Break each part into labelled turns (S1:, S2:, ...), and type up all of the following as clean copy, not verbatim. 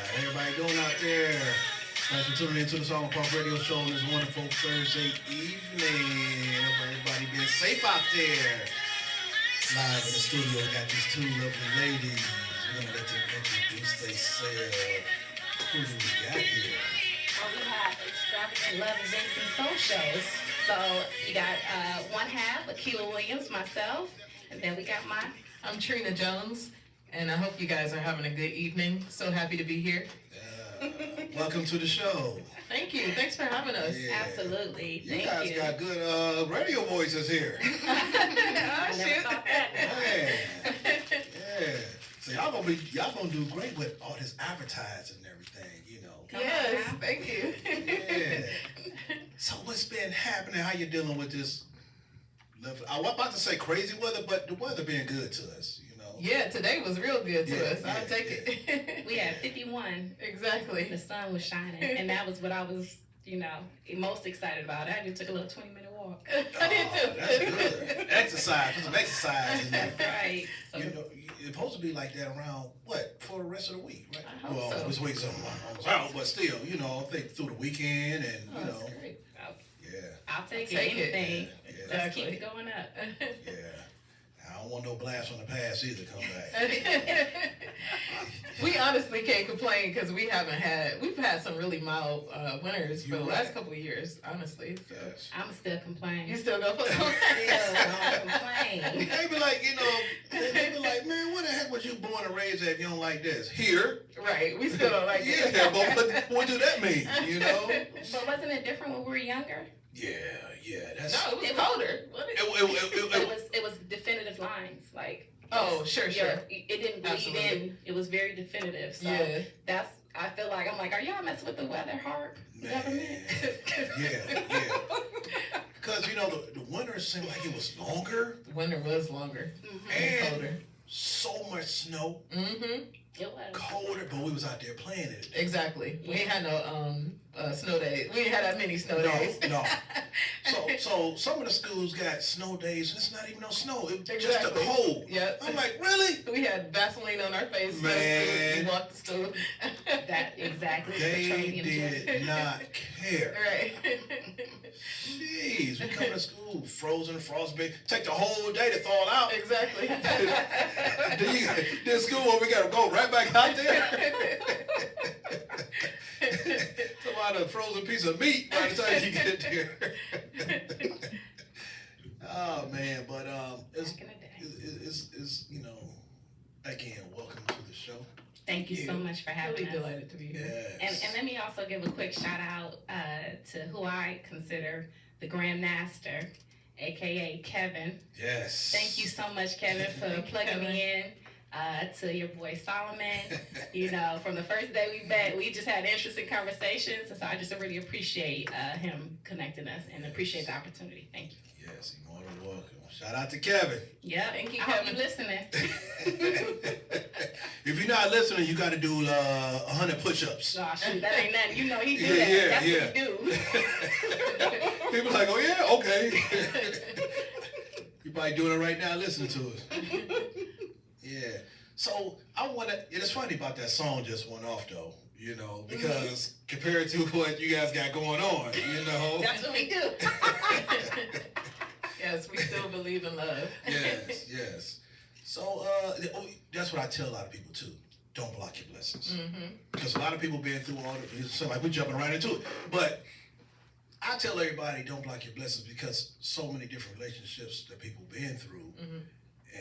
S1: Everybody doing out there? Thanks for tuning into the Song Pop Radio Show on this wonderful Thursday evening. Hope everybody being safe out there. Live in the studio, we got these two lovely ladies. We're gonna let them introduce themselves. Who do we got here?
S2: Well, we have extravagant love events and soul shows. So you got one half, Akilah Williams, myself, and then we got my.
S3: I'm Trina Jones, and I hope you guys are having a good evening. So happy to be here.
S1: Welcome to the show.
S3: Thank you. Thanks for having us.
S1: Yeah.
S2: Absolutely.
S1: You
S2: Thank
S1: guys
S2: you.
S1: got good radio voices here.
S3: Oh,
S2: I never
S3: shoot.
S2: thought that.
S1: Man. Yeah. So y'all gonna do great with all this advertising and everything, you know.
S3: Yes, thank you.
S1: Yeah. So what's been happening? How you dealing with this? I was about to say crazy weather, but the weather being good to us, you know.
S3: Yeah, today was real good to
S1: Yeah,
S3: us. I'll
S1: yeah,
S3: take it.
S2: We had 51.
S3: Exactly.
S2: The sun was shining, and that was what I was, most excited about. I just took a little 20-minute walk.
S3: I did too.
S1: That's good. Exercise. Put some exercise in there.
S2: Right. So
S1: You know, it's supposed to be like that around what for the rest of the week, right?
S3: I hope so.
S1: This week's almost out, but still, I think through the weekend and
S3: Oh, that's great.
S1: yeah,
S2: I'll take
S3: Take it.
S2: anything.
S1: yeah,
S2: Let's keep
S3: Exactly.
S2: it going up.
S1: yeah. I don't want no blast from the past either. Come back.
S3: We honestly can't complain because we've had some really mild winters for
S1: You're
S3: the
S1: right.
S3: last couple of years, honestly. So.
S1: Yes.
S2: I'm still complaining.
S3: You still go for
S2: Still don't complain.
S1: They be like, they be like, man, where the heck was you born and raised at if you don't like this? Here.
S3: Right, we still don't like it.
S1: Yeah, but what do that mean? You know?
S2: But wasn't it different when we were younger?
S1: Yeah, that's.
S3: No, it was
S2: It was-
S3: colder. Wasn't it?
S2: It was definitive lines. Like
S3: Oh, sure.
S2: it didn't bleed
S3: Absolutely.
S2: in. It was very definitive. So
S3: Yeah.
S2: I feel like I'm like, are y'all messing with the weather hard
S1: Man.
S2: government?
S1: Yeah. Because the winter seemed like it was longer.
S3: Winter was longer and
S1: And
S3: colder.
S1: so much snow,
S3: Mm-hmm.
S2: It was.
S1: colder, but we was out there playing it.
S3: Exactly. We ain't had no snow days. We ain't had that many snow
S1: No,
S3: days.
S1: no. So some of the schools got snow days, and it's not even no snow. It's just the
S3: Exactly.
S1: cold.
S3: Yep.
S1: I'm like, really?
S3: We had Vaseline on our face.
S1: Man.
S3: We walked to school.
S2: That exactly.
S1: They
S2: petroleum jet.
S1: did not care.
S3: Right.
S1: Jeez, we come to school frozen, frostbite. Take the whole day to thaw out.
S3: Exactly.
S1: Then school, we gotta go right back out there. Some out of frozen piece of meat by the time you get there. Oh man, but it's
S2: Back in the day.
S1: it's again, welcome to the show.
S2: Thank you so
S3: Yeah.
S2: much for having
S3: Really
S2: us.
S3: delighted to be here.
S1: Yes.
S2: And let me also give a quick shout out to who I consider the Grand Master, aka Kevin.
S1: Yes.
S2: Thank you so much, Kevin, for
S3: Thank you,
S2: plugging
S3: Kevin.
S2: me in. To your boy Solomon. From the first day we met, we just had interesting conversations. So I just really appreciate him connecting us and appreciate the opportunity. Thank you.
S1: Yes, you're more than welcome. Shout out to Kevin.
S2: Yep.
S3: Thank you,
S2: I hope
S3: Kevin.
S2: you listening.
S1: If you're not listening, you got to do 100 push-ups.
S2: Oh, shoot, that ain't nothing. You know he do
S1: Yeah,
S2: that.
S1: yeah,
S2: That's
S1: yeah.
S2: what he do.
S1: People like, oh yeah, okay. You probably doing it right now, listening to us. Yeah. So I want to. It's funny about that song just went off though, because compared to what you guys got going on,
S2: That's what we do.
S3: Yes, we still believe in love.
S1: Yes. So that's what I tell a lot of people too. Don't block your blessings,
S3: Mm-hmm.
S1: because a lot of people been through all the. So like we're jumping right into it, but I tell everybody don't block your blessings because so many different relationships that people been through,
S3: Mm-hmm.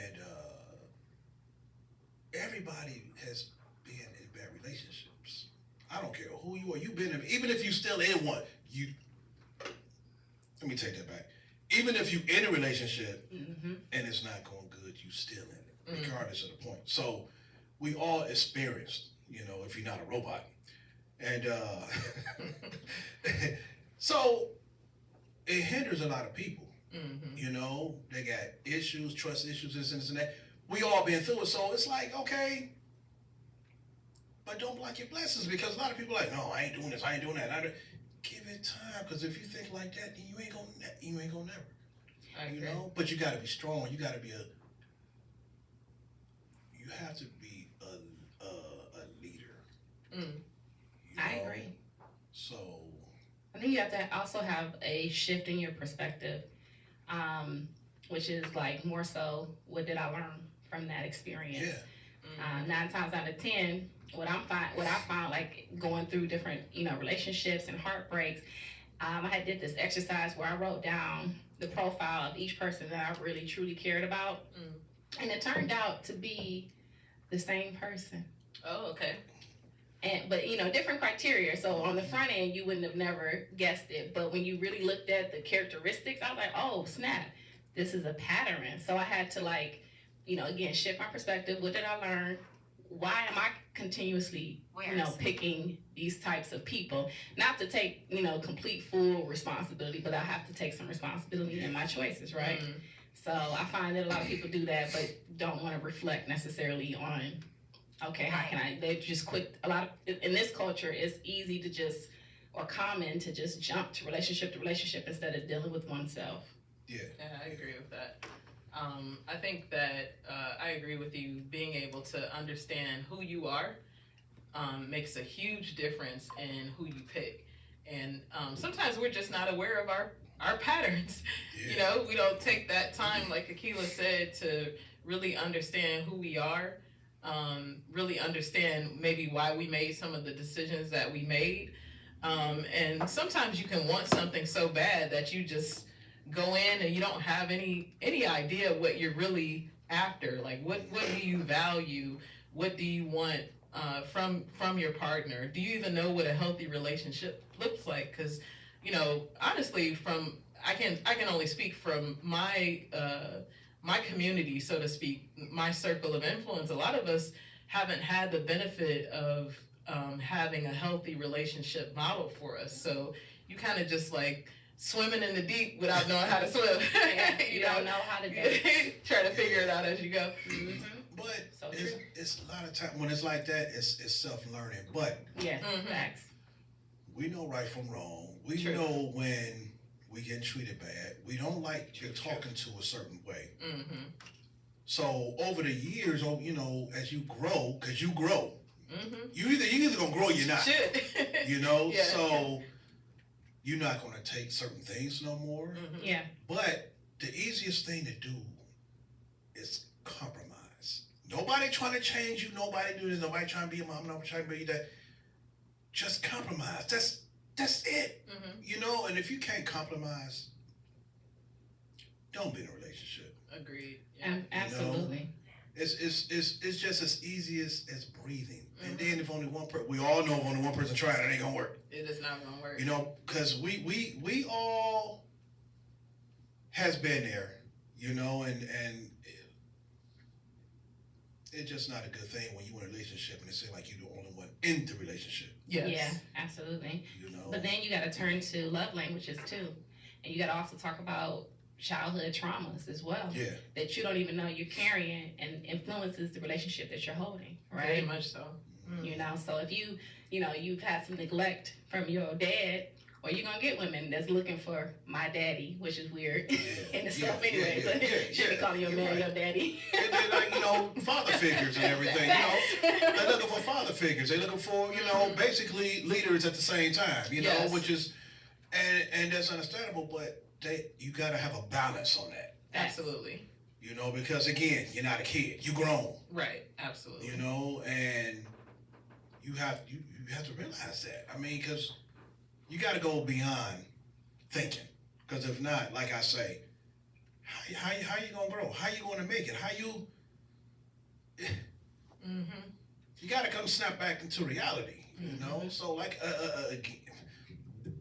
S1: and everybody has been in bad relationships. I don't care who you are. You've been in, even if you still in one. Let me take that back. Even if you in a relationship
S2: Mm-hmm.
S1: and it's not going good, you still in it,
S3: Mhm.
S1: regardless of the point. So we all experienced, if you're not a robot, and so it hinders a lot of people.
S3: Mm-hmm.
S1: They got issues, trust issues, this and that. We all been through it, so it's like, okay, but don't block your blessings because a lot of people are like, no, I ain't doing this, I ain't doing that. Give it time, because if you think like that, then you ain't gonna never.
S3: I agree.
S1: But you got to be strong. You got to be you have to be a leader.
S3: Mm-hmm.
S2: think you have to also have a shift in your perspective, which is like more so, what did I learn from that experience?
S1: Yeah.
S2: 9 times out of 10, what I found like going through different, relationships and heartbreaks, I had did this exercise where I wrote down the profile of each person that I really truly cared about, and it turned out to be the same person.
S3: Oh, okay.
S2: But different criteria. So on the front end, you wouldn't have never guessed it. But when you really looked at the characteristics, I was like, oh snap, this is a pattern. So I had to again, shift my perspective. What did I learn? Why am I continuously, picking these types of people? Not to take, complete full responsibility, but I have to take some responsibility in my choices, right? So I find that a lot of people do that, but don't want to reflect necessarily on, okay, how can I? They just quick. In this culture, it's easy to just, or common to just jump to relationship instead of dealing with oneself.
S1: Yeah,
S3: I agree with that. I think that I agree with you. Being able to understand who you are makes a huge difference in who you pick. And sometimes we're just not aware of our patterns.
S1: Yeah.
S3: We don't take that time, like Akilah said, to really understand who we are, really understand maybe why we made some of the decisions that we made. And sometimes you can want something so bad that you just go in and you don't have any idea what you're really after. Like what do you value? What do you want from your partner? Do you even know what a healthy relationship looks like? Because honestly, I can only speak from my community, so to speak, my circle of influence. A lot of us haven't had the benefit of having a healthy relationship model for us. So you kind of just like swimming in the deep without knowing how to swim.
S2: You don't know how to do it.
S3: Try to figure it out as you go.
S2: Mm-hmm.
S1: But
S2: So
S1: it's a lot of time when it's like that, it's self-learning. But
S2: yeah, facts.
S1: we know right from wrong. We
S3: True.
S1: know when we get treated bad. We don't like you're talking to a certain way.
S3: Mm-hmm.
S1: So over the years, as you grow, because you grow,
S3: Mm-hmm.
S1: you either gonna grow or you're not.
S3: Shit. Yeah.
S1: So you're not gonna take certain things no more.
S3: Mm-hmm.
S2: Yeah.
S1: But the easiest thing to do is compromise. Nobody trying to change you. Nobody do this. Nobody trying to be your mom. Nobody trying to be that. Just compromise. That's it.
S3: Mm-hmm.
S1: And if you can't compromise, don't be in a relationship.
S3: Agreed. Yeah.
S2: Absolutely.
S1: It's just as easy as breathing. And then if only one person, we all know if only one person trying, it ain't gonna work.
S3: It is not gonna work.
S1: Because we all has been there, and it's just not a good thing when you in a relationship and it seems like you're the only one in the relationship.
S3: Yes.
S2: Yeah, absolutely. But then you got to turn to love languages too, and you got to also talk about childhood traumas as well.
S1: Yeah.
S2: That you don't even know you're carrying and influences the relationship that you're holding. Right.
S3: Very much so.
S2: So if you've had some neglect from your dad, or you're gonna get women that's looking for my daddy, which is weird in itself anyway. But should be calling your man your daddy.
S1: They're like, father figures and everything. They're looking for father figures. They're looking for, basically leaders at the same time. Which is, and that's understandable. But you gotta have a balance on that.
S3: Absolutely.
S1: Because again, you're not a kid. You grown.
S3: Right. Absolutely.
S1: And you have to realize that. I mean, because you got to go beyond thinking. Because if not, like I say, how you gonna grow? How you gonna make it? How you? You got to come snap back into reality. So like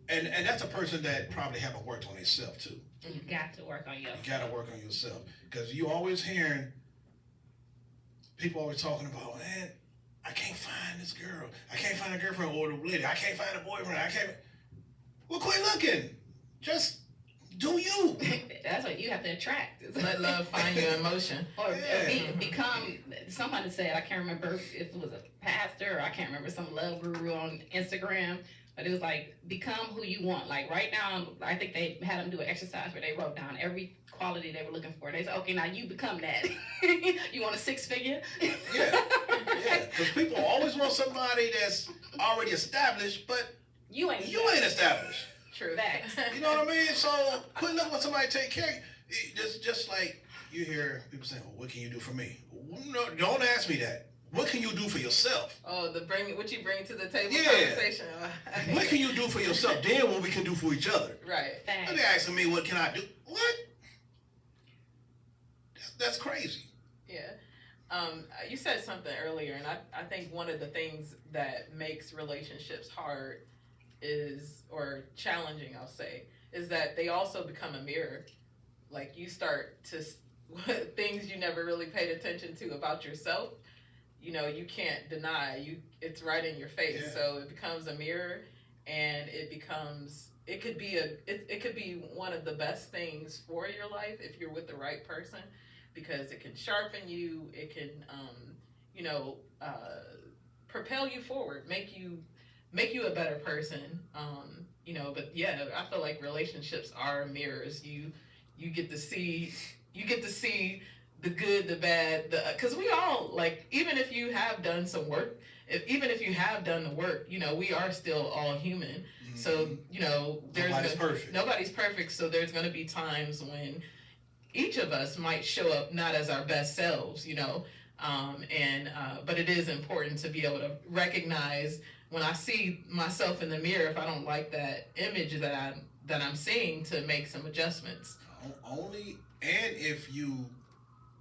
S1: and that's a person that probably haven't worked on themselves too.
S2: You got to work on yourself.
S1: You got to work on yourself because you always hearing people always talking about, man, I can't find this girl. I can't find a girlfriend or a lady. I can't find a boyfriend. I can't. Well, quit looking. Just do you.
S2: That's what you have to attract.
S3: Let love find you in motion.
S2: Or become, somebody said, I can't remember if it was a pastor or I can't remember some love guru on Instagram, but it was like, become who you want. Like right now, I think they had them do an exercise where they wrote down every quality they were looking for. They said, okay, now you become that. You want a 6-figure?
S1: Yeah. Because people always want somebody that's already established, but
S2: you ain't
S1: established.
S3: True.
S2: Facts.
S1: You know what I mean? So quit looking for somebody to take care of you. Just like you hear people saying, well, what can you do for me? No, don't ask me that. What can you do for yourself?
S3: Oh, what you bring to the table
S1: Yeah.
S3: conversation.
S1: What can you do for yourself? Then what we can do for each other.
S3: Right.
S1: And they asking me, what can I do? What? That's crazy.
S3: Yeah. You said something earlier, and I think one of the things that makes relationships hard or challenging, I'll say, is that they also become a mirror. Like, you start to, things you never really paid attention to about yourself, you can't deny. It's right in your face.
S1: Yeah.
S3: So it becomes a mirror, and it could be one of the best things for your life if you're with the right person, because it can sharpen you, it can propel you forward, make you a better person. But yeah, I feel like relationships are mirrors. You get to see the good, the bad, because we all, like, even if you have done some work, even if you have done the work, we are still all human. Mm-hmm. So, nobody's perfect. So there's going to be times when each of us might show up not as our best selves, but it is important to be able to recognize when I see myself in the mirror, if I don't like that image that I'm seeing, to make some adjustments.
S1: Only, and if you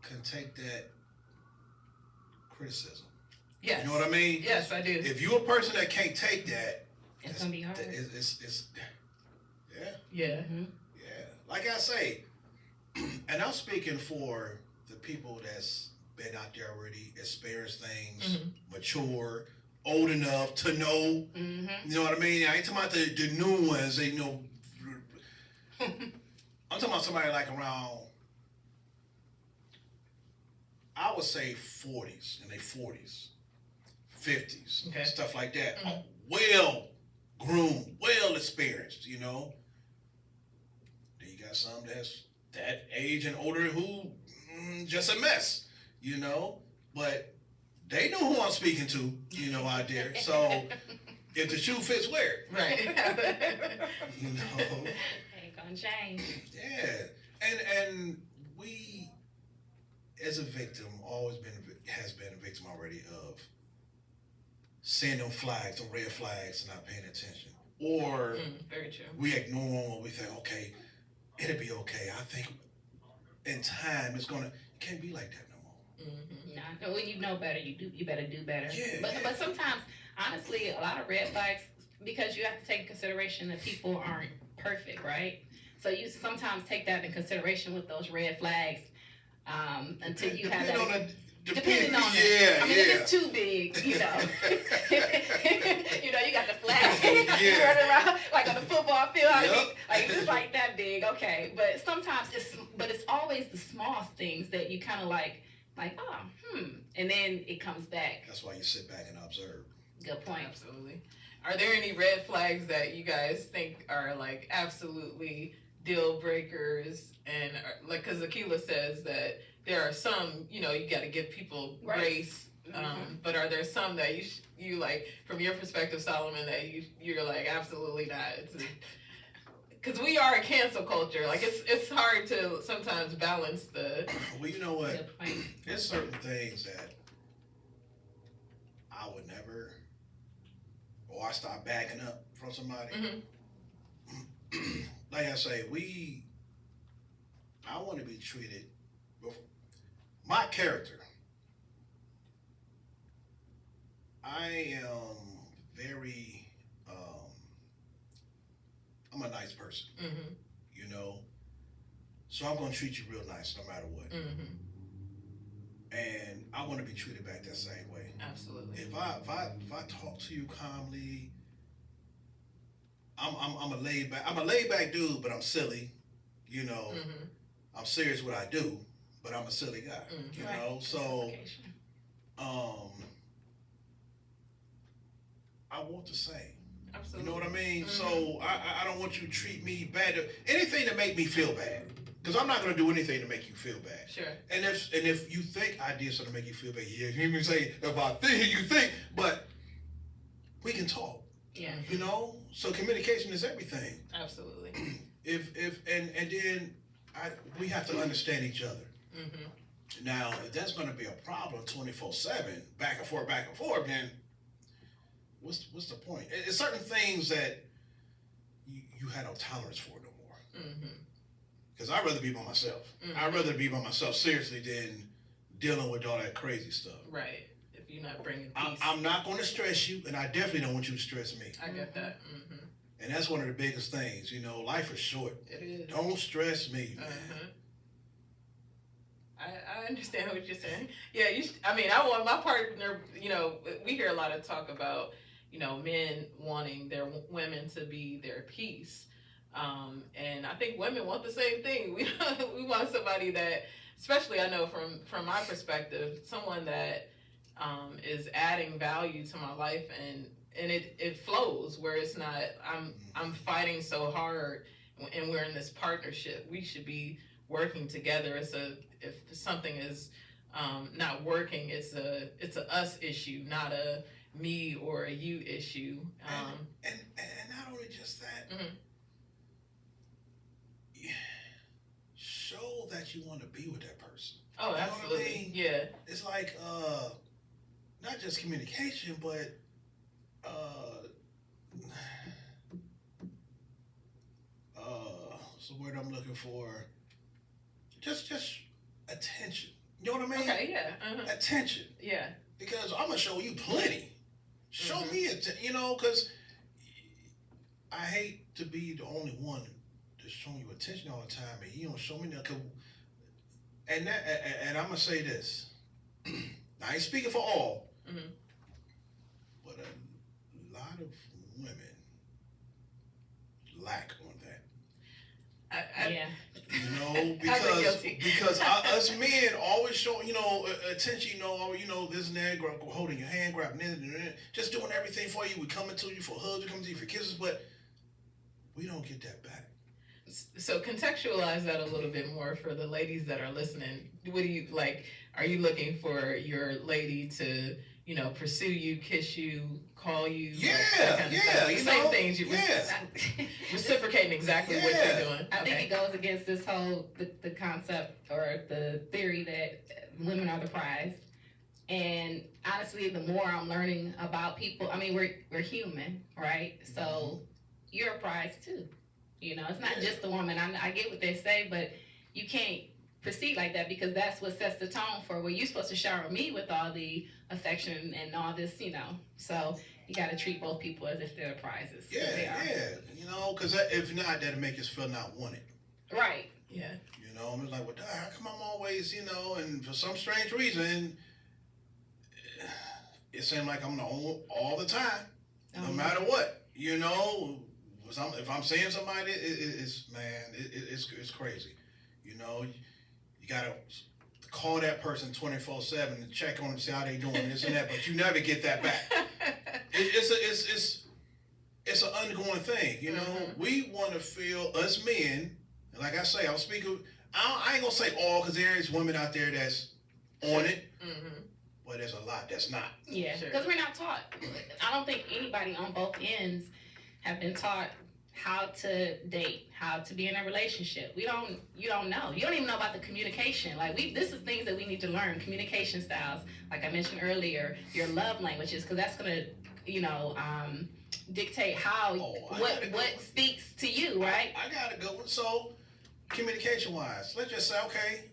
S1: can take that criticism.
S3: Yes.
S1: You know what I mean?
S3: Yes, I do.
S1: If you're a person that can't take that,
S2: it's gonna be hard.
S1: It's yeah.
S3: Yeah.
S2: Mm-hmm.
S1: Yeah. Like I say, and I'm speaking for the people that's been out there already, experienced things, mm-hmm. mature, old enough to know. Mm-hmm. You know what I mean? I ain't talking about the new ones. I'm talking about somebody like around, I would say 40s, in their 40s, 50s, okay. Stuff like that. Mm-hmm. Well groomed, well experienced, Then you got some that's that age and older who just a mess, But they know who I'm speaking to, out there. So if the shoe fits, wear it.
S3: Right.
S2: Ain't gonna change.
S1: Yeah. And we, as a victim, has been a victim already of seeing them flags, them red flags, and not paying attention. Or
S3: very true.
S1: We ignore them, or we think, okay, it'll be okay. I think in time it can't be like that no more.
S2: Mm-hmm. Nah, when you know better, you better do better.
S1: Yeah,
S2: but sometimes, honestly, a lot of red flags, because you have to take in consideration that people aren't perfect, right? So you sometimes take that in consideration with those red flags until you have that. Depending on it. I mean, if it's too big, you got the flag running around like on the football field. Yep. Like if it's like that big, okay. But sometimes it's always the small things that you kind of like, and then it comes back.
S1: That's why you sit back and observe.
S2: Good point.
S3: Absolutely. Are there any red flags that you guys think are like absolutely deal breakers? And like, because Akilah says that there are some, you got to give people grace. But are there some that you like, from your perspective, Solomon, that you're like, absolutely not? Because we are a cancel culture. Like, it's hard to sometimes balance the...
S1: Well, you know what? There's certain things that I would never... Or I start backing up from somebody. Mm-hmm. Like I say, I want to be treated... My character, I am very, I'm a nice person, so I'm going to treat you real nice no matter what. Mm-hmm. And I want to be treated back that same way.
S3: Absolutely.
S1: If I talk to you calmly, I'm a laid back dude, but I'm silly, Mm-hmm. I'm serious what I do. But I'm a silly guy, So, I want the same.
S3: Absolutely.
S1: You know what I mean? Mm-hmm. So I don't want you to treat me bad. Anything to make me feel bad, because I'm not going to do anything to make you feel bad.
S3: Sure.
S1: And if you think I did something to make you feel bad, you can say if I think you think, but we can talk.
S2: Yeah.
S1: You know, so communication is everything.
S3: Absolutely.
S1: And then we have to understand each other.
S3: Mm-hmm.
S1: Now, if that's going to be a problem 24/7, back and forth, then what's the point? It's certain things that you had no tolerance for no more.
S3: Mm-hmm.
S1: Because I'd rather be by myself.
S3: Mm-hmm.
S1: I'd rather be by myself seriously than dealing with all that crazy stuff.
S3: Right. If you're not bringing peace.
S1: I'm not going to stress you, and I definitely don't want you to stress me.
S3: I get that. Mm-hmm.
S1: And that's one of the biggest things. You know, life is short.
S3: It is.
S1: Don't stress me, man.
S3: Uh-huh. I understand what you're saying. Yeah, I want my partner, you know, we hear a lot of talk about, you know, men wanting their women to be their peace. And I think women want the same thing. We want somebody that, especially I know from my perspective, someone that is adding value to my life and it flows where it's not, I'm fighting so hard and we're in this partnership. We should be working together. If something is not working, it's a us issue, not a me or a you issue.
S1: And not only just that,
S3: mm-hmm.
S1: show that you want to be with that person.
S3: Oh,
S1: you know
S3: absolutely.
S1: What I mean?
S3: Yeah.
S1: It's like not just communication, but what's the word I'm looking for? Just attention. You know what I mean?
S3: Okay. Yeah. Uh-huh.
S1: Attention.
S3: Yeah.
S1: Because I'm gonna show you plenty. Show
S3: Mm-hmm.
S1: me you know, because I hate to be the only one that's showing you attention all the time, and you don't show me nothing. And I'm gonna say this. I ain't speaking for all,
S3: mm-hmm.
S1: but a lot of women lack on that.
S2: Yeah.
S1: You know, because us men always show, you know, attention, you know, this and that, holding your hand, grabbing this, just doing everything for you. We coming to you for hugs, we coming to you for kisses, but we don't get that back.
S3: So contextualize that a little bit more for the ladies that are listening. What do you like? Are you looking for your lady to, you know, pursue you, kiss you, call you?
S1: Yeah,
S3: that kind of stuff? The same
S1: know,
S3: things. Reciprocating exactly what
S1: Yeah.
S3: you're doing.
S2: I think it goes against this whole the concept or the theory that women are the prize. And honestly, the more I'm learning about people, I mean, we're human, right? So you're a prize too. You know, it's not just the woman. I get what they say, but you can't proceed like that because that's what sets the tone for where you're supposed to shower me with all the affection and all this, you know. So you got to treat both people as if they're prizes.
S1: Yeah. You know, because if not, that'll make us feel not wanted.
S2: Right.
S3: Yeah.
S1: You know, I'm like, well, how come I'm always, you know, and for some strange reason, it seems like I'm the only all the time, no matter what. You know, if I'm seeing somebody, it's crazy. You know, you gotta call that person 24/7 and check on them, see how they doing, this and that, but you never get that back. It's an ongoing thing. You know, we want to feel us men. Like I say, I'm speaking. I ain't gonna say all because there is women out there that's on it.
S3: Mm-hmm.
S1: But there's a lot that's not.
S2: Yeah, because we're not taught. I don't think anybody on both ends have been taught how to date, how to be in a relationship. You don't know. You don't even know about the communication. Like this is things that we need to learn. Communication styles, like I mentioned earlier, your love languages, because that's gonna, you know, dictate how what speaks to you, right?
S1: I gotta go. So communication wise, let's just say, okay,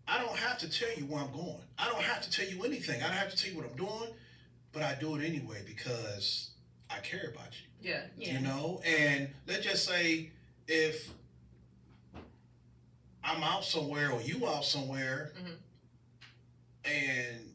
S1: I don't have to tell you where I'm going. I don't have to tell you anything. I don't have to tell you what I'm doing, but I do it anyway because I care about you.
S3: Yeah.
S1: You know, and let's just say if I'm out somewhere or you out somewhere, and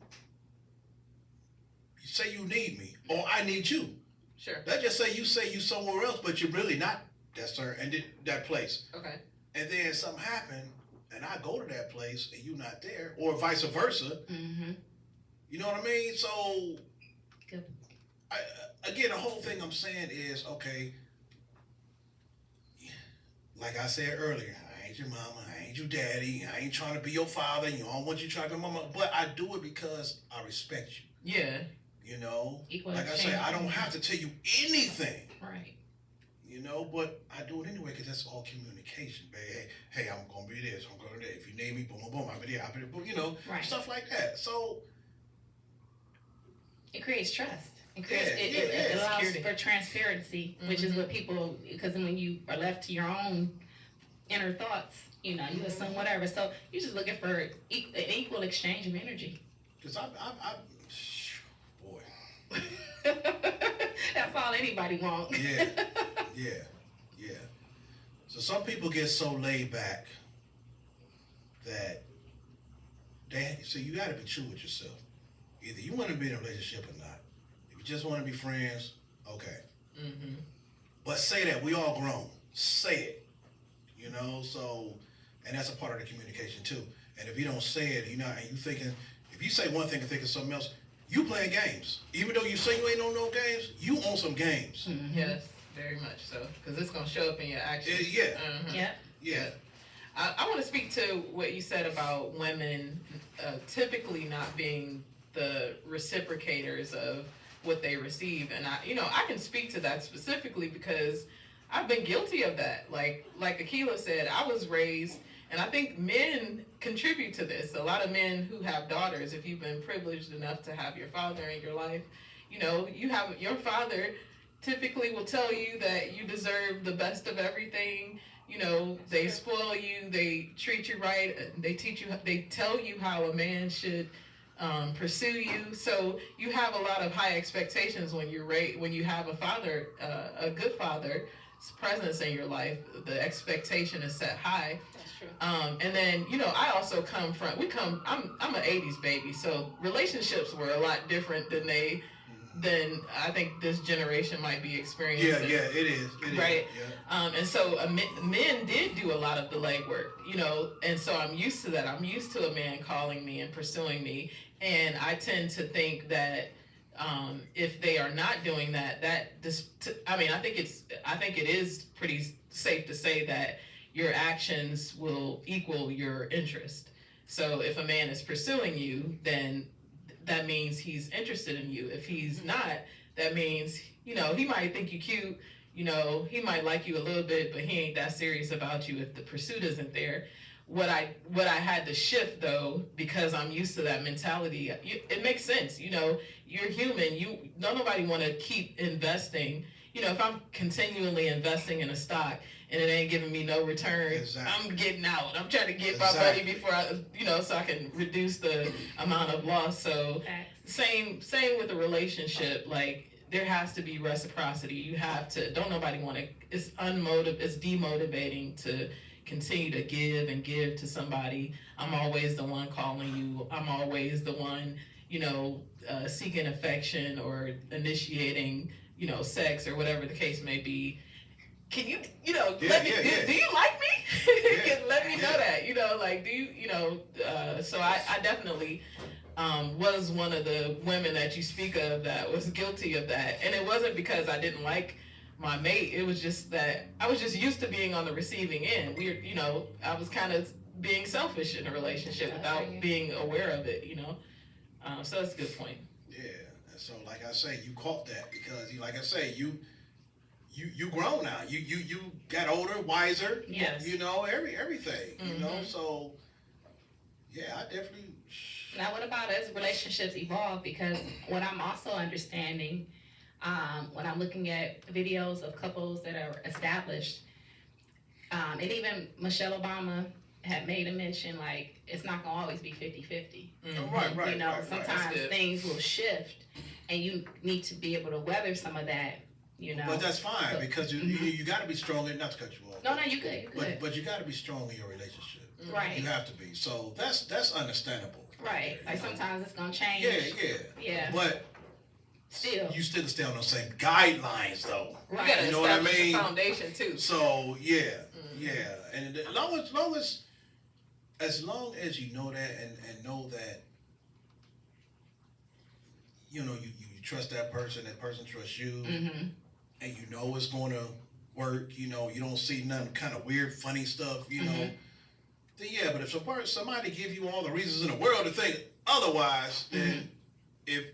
S1: you say you need me or I need you.
S3: Sure.
S1: Let's just say you somewhere else, but you're really not that place.
S3: Okay.
S1: And then something happened, and I go to that place and you're not there, or vice versa.
S2: Mm-hmm.
S1: You know what I mean? So,
S2: Good.
S1: Again, the whole thing I'm saying is, okay, like I said earlier, I ain't your mama, I ain't your daddy, I ain't trying to be your father, you don't want you to try to be my mama, but I do it because I respect you.
S3: Yeah.
S1: You know,
S2: Equal
S1: like I
S2: exchange.
S1: say, I don't have to tell you anything.
S2: Right.
S1: You know, but I do it anyway because that's all communication, babe. Hey, I'm gonna be this. I'm gonna do that. If you name me, boom, boom, boom. I'll be there. I'll be there. Boom. You know,
S2: Right.
S1: stuff like that. So
S2: it creates trust. It creates.
S1: Yeah,
S2: It allows
S3: security.
S2: for transparency, which is what people. Because when you are left to your own inner thoughts, you know, you assume whatever. So you're just looking for an equal exchange of energy.
S1: because boy,
S2: That's all anybody wants.
S1: yeah, yeah, yeah. So some people get so laid back that so you got to be true with yourself. Either you want to be in a relationship or not. If you just want to be friends, okay.
S3: Mm-hmm.
S1: But say that we all grown. Say it. You know, so and that's a part of the communication too. And if you don't say it, you know, and you thinking, if you say one thing and thinking something else, you playing games. Even though you say you ain't on no games, you on some games.
S3: Mm-hmm. Yes, very much so. Because it's going to show up in your actions.
S1: Yeah.
S3: Mm-hmm.
S2: Yeah.
S1: Yeah.
S3: I want to speak to what you said about women typically not being the reciprocators of what they receive. And I can speak to that specifically because I've been guilty of that. Like Akilah said, I was raised, and I think men contribute to this. A lot of men who have daughters, if you've been privileged enough to have your father in your life, you know, you have your father typically will tell you that you deserve the best of everything. You know, they spoil you, they treat you right, they tell you how a man should pursue you. So you have a lot of high expectations when you have a father, a good father's presence in your life. The expectation is set high.
S2: That's true.
S3: And then, you know, I also I'm an 80s baby, so relationships were a lot different than I think this generation might be experiencing.
S1: Yeah, it is.
S3: Right.
S1: Yeah.
S3: And so men did do a lot of the legwork, you know, and so I'm used to that. I'm used to a man calling me and pursuing me, and I tend to think that if they are not doing that, I think it is pretty safe to say that your actions will equal your interest. So if a man is pursuing you, then that means he's interested in you. If he's not, that means, you know, he might think you cute, you know, he might like you a little bit, but he ain't that serious about you if the pursuit isn't there. What I had to shift though, because I'm used to that mentality, it makes sense. You know, you're human. Nobody want to keep investing. You know, if I'm continually investing in a stock and it ain't giving me no return,
S1: Exactly.
S3: I'm getting out. I'm trying to get my money before so I can reduce the amount of loss. So same with a relationship. Like there has to be reciprocity. You have to. Don't nobody want to. It's demotivating to continue to give and give to somebody. I'm always the one calling you. I'm always the one, you know, seeking affection or initiating, you know, sex or whatever the case may be. Can you, let me, do you like me? Let me know that, like, do you, so I definitely was one of the women that you speak of that was guilty of that. And it wasn't because I didn't like my mate. It was just that I was just used to being on the receiving end. I was kind of being selfish in a relationship without being aware of it, so that's a good point.
S1: Yeah. And so, like I say, you caught that because, like I say, you grown now. You got older, wiser.
S2: Yes.
S1: Everything.
S3: Mm-hmm.
S1: So yeah, I definitely.
S2: Now, what about as relationships evolve? Because what I'm also understanding, when I'm looking at videos of couples that are established, and even Michelle Obama had made a mention, like, it's not gonna always be 50-50.
S3: Mm-hmm.
S1: Right.
S2: Sometimes things will shift, and you need to be able to weather some of that.
S1: But that's fine because you got to be strong. Not to cut you off.
S2: No, you good.
S1: But you got to be strong in your relationship.
S2: Right.
S1: You have to be. So that's understandable.
S2: Right. Like sometimes it's gonna change.
S1: Yeah. But
S2: still,
S1: you still stay on those same guidelines, though.
S2: Right.
S1: You know what I mean?
S3: The foundation too.
S1: So yeah. And as long as you know that and know that, you trust that person trusts you.
S2: Mm-hmm.
S1: And you know it's going to work, you don't see none kind of weird, funny stuff, then yeah, but if somebody give you all the reasons in the world to think otherwise, then if,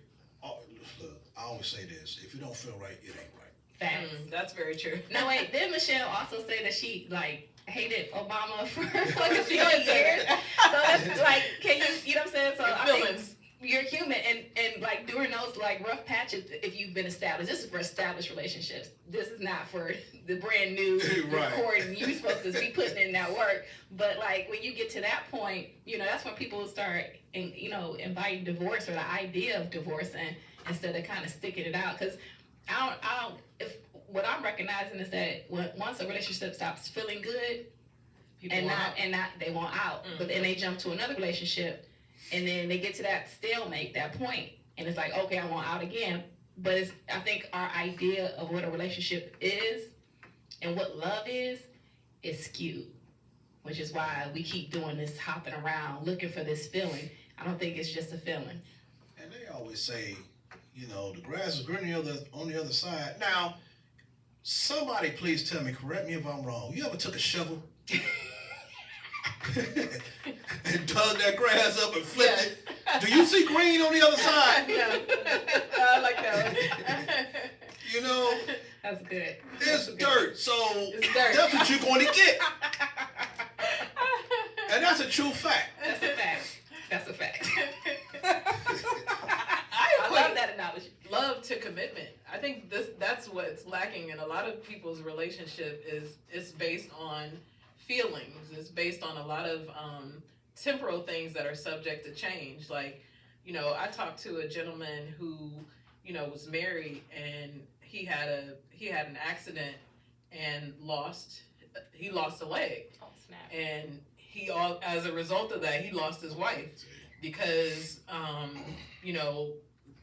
S1: I always say this: if you don't feel right, it ain't right.
S2: Facts.
S3: That's very true.
S2: No, wait. Did Michelle also say that she like hated Obama for like a few years? So that's like, can you know what I'm saying? So I think you're human, and like during those like rough patches, if you've been established, this is for established relationships. This is not for the brand new recording. You're supposed to be putting in that work. But like when you get to that point, you know, that's when people start, you know, inviting divorce or the idea of divorce, and instead of kind of sticking it out. Because I don't. If what I'm recognizing is that once a relationship stops feeling good, people and not they want out, but then they jump to another relationship, and then they get to that stalemate, that point, and it's like, okay, I want out again. But I think our idea of what a relationship is and what love is skewed, which is why we keep doing this hopping around looking for this feeling. I don't think it's just a feeling.
S1: And they always say, you know, the grass is greener on the other side. Now, somebody please tell me, correct me if I'm wrong. You ever took a shovel and dug that grass up and flipped it? Do you see green on the other side?
S3: Yeah, I like that one.
S1: You know,
S2: That's good.
S1: it's dirt, so
S3: It's dirt.
S1: that's what you're going to get. And that's a true fact.
S2: That's a fact. That's a fact.
S3: I
S2: love that analogy.
S3: Love to commitment. I think that's what's lacking in a lot of people's relationship is it's based on feelings. It's based on a lot of temporal things that are subject to change. Like, you know, I talked to a gentleman who, you know, was married and he had an accident and lost a leg.
S2: Oh, snap.
S3: And as a result of that, he lost his wife because you know,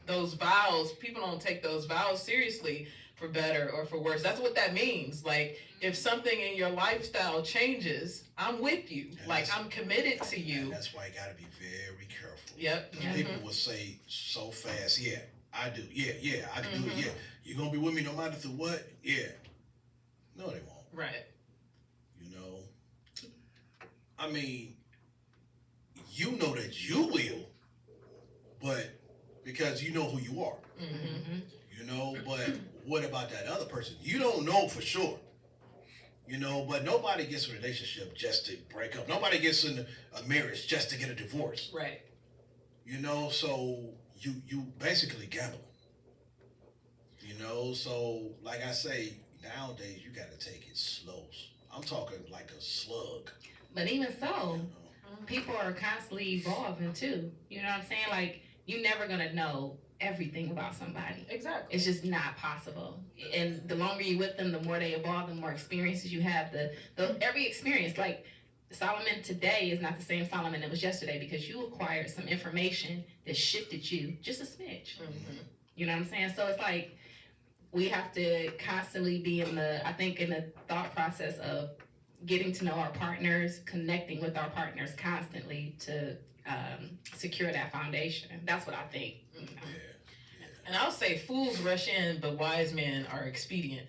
S3: those vows, people don't take those vows seriously, for better or for worse. That's what that means. Like, if something in your lifestyle changes, I'm with you.
S1: And
S3: like, I'm committed to you.
S1: And that's why you got to be very careful.
S3: Yep.
S1: Because people will say so fast, yeah, I do. Yeah, I can do it. Yeah, you're going to be with me no matter through what? Yeah. No, they won't.
S3: Right.
S1: You know? I mean, you know that you will, but because you know who you are.
S3: Mm-hmm.
S1: You know, but what about that other person? You don't know for sure. You know, but nobody gets a relationship just to break up. Nobody gets in a marriage just to get a divorce.
S3: Right.
S1: You know, so you basically gamble. You know, so like I say, nowadays you got to take it slow. I'm talking like a slug.
S2: But even so,
S1: You know?
S2: people are constantly evolving too. You know what I'm saying? Like, you're never gonna know everything about somebody.
S3: Exactly.
S2: It's just not possible. And the longer you're with them, the more they evolve, the more experiences you have. The every experience, like Solomon today is not the same Solomon that was yesterday, because you acquired some information that shifted you just a smidge.
S3: Mm-hmm.
S2: You know what I'm saying? So it's like we have to constantly be in the thought process of getting to know our partners, connecting with our partners constantly to secure that foundation. That's what I think. You know?
S1: Yeah.
S3: And I'll say fools rush in, but wise men are expedient.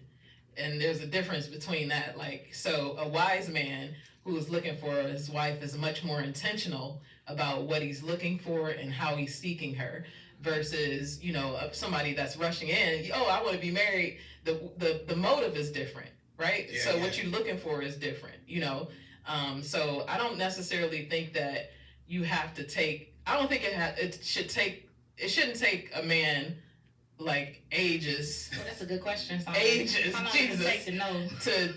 S3: And there's a difference between that. Like, so a wise man who is looking for his wife is much more intentional about what he's looking for and how he's seeking her, versus, you know, somebody that's rushing in, oh, I want to be married. The motive is different, right?
S1: Yeah,
S3: so
S1: yeah.
S3: what you're looking for is different, you know? So I don't necessarily think that you have to take, I don't think it shouldn't take a man like ages.
S2: Well, that's a good question. Solomon.
S3: Ages,
S2: How long
S3: Jesus.
S2: does it take to know?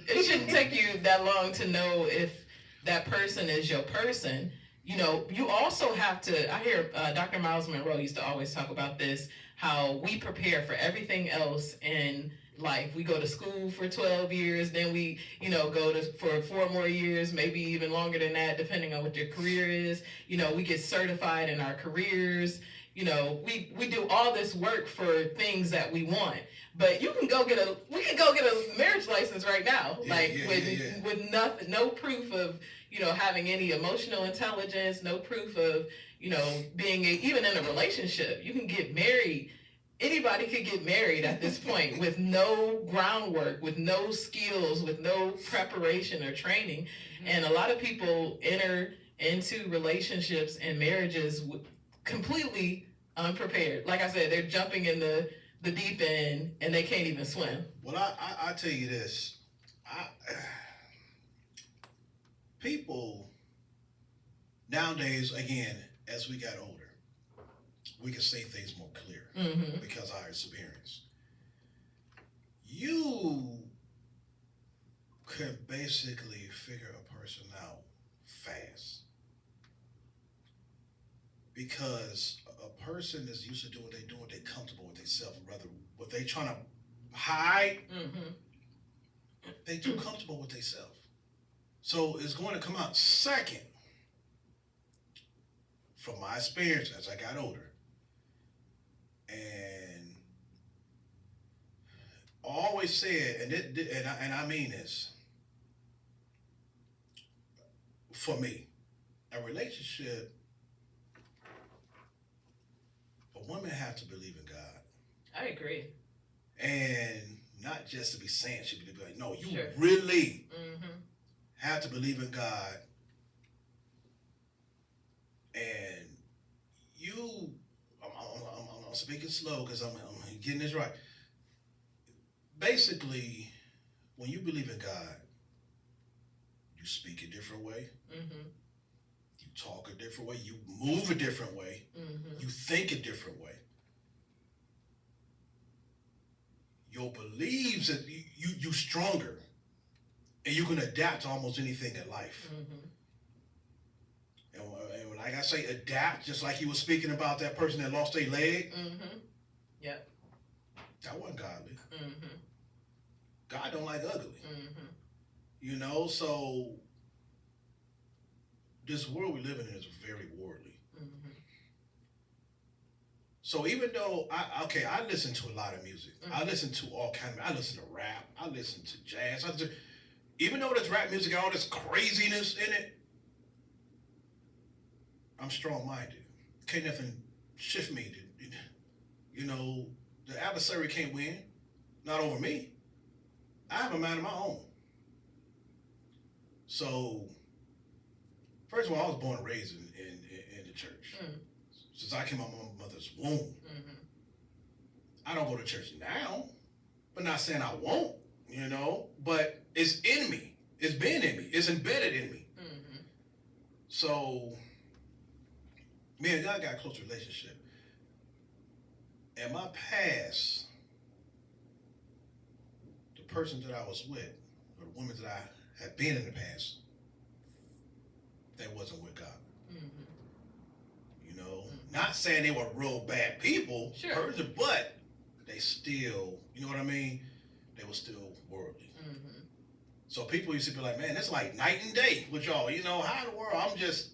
S3: It shouldn't take you that long to know if that person is your person. You know, you also have to, I hear Dr. Miles Monroe used to always talk about this, how we prepare for everything else in life. We go to school for 12 years, then we, you know, for 4 more years, maybe even longer than that, depending on what your career is. You know, we get certified in our careers. You know, we do all this work for things that we want. But we can go get a marriage license right now, with nothing, no proof of, you know, having any emotional intelligence, no proof of, you know, being even in a relationship. You can get married. Anybody could get married at this point with no groundwork, with no skills, with no preparation or training. And a lot of people enter into relationships and marriages completely unprepared. Like I said, they're jumping in the the deep end and they can't even swim.
S1: Well, I tell you this, people nowadays, again, as we got older, we can say things more clear because of our experience. You can basically figure a person out fast because a person is used to doing what they're doing, they're comfortable with themselves, rather what they trying to hide, they too comfortable with themselves. So it's going to come out. Second, from my experience as I got older, and always said, and I mean this, for me, a relationship, a woman has to believe in God.
S3: I agree.
S1: And not just to be saying she believe in God. No, you
S3: Sure.
S1: really have to believe in God. And you, I'm speaking slow because I'm getting this right. Basically, when you believe in God, you speak a different way. You talk a different way. You move a different way. You think a different way. Your beliefs that you stronger, and you can adapt to almost anything in life. And like I say, adapt, just like he was speaking about that person that lost their leg.
S3: Yep.
S1: That wasn't godly. God don't like ugly. You know, so this world we live in is very worldly. So even though I listen to a lot of music. I listen to all kind of. I listen to rap. I listen to jazz. Even though there's rap music, all this craziness in it, I'm strong-minded. Can't nothing shift me. You know, the adversary can't win. Not over me. I have a mind of my own. So, first of all, I was born and raised in the church. Since I came out of my mother's womb. I don't go to church now, but not saying I won't, you know, but it's in me. It's been in me. It's embedded in me. So, me and God got a close relationship. And my past, the person that I was with, or the woman that I had been in the past, they wasn't with God. You know, not saying they were real bad people, but they still, you know what I mean? They were still worldly. So people used to be like, man, it's like night and day with y'all. You know, how in the world I'm just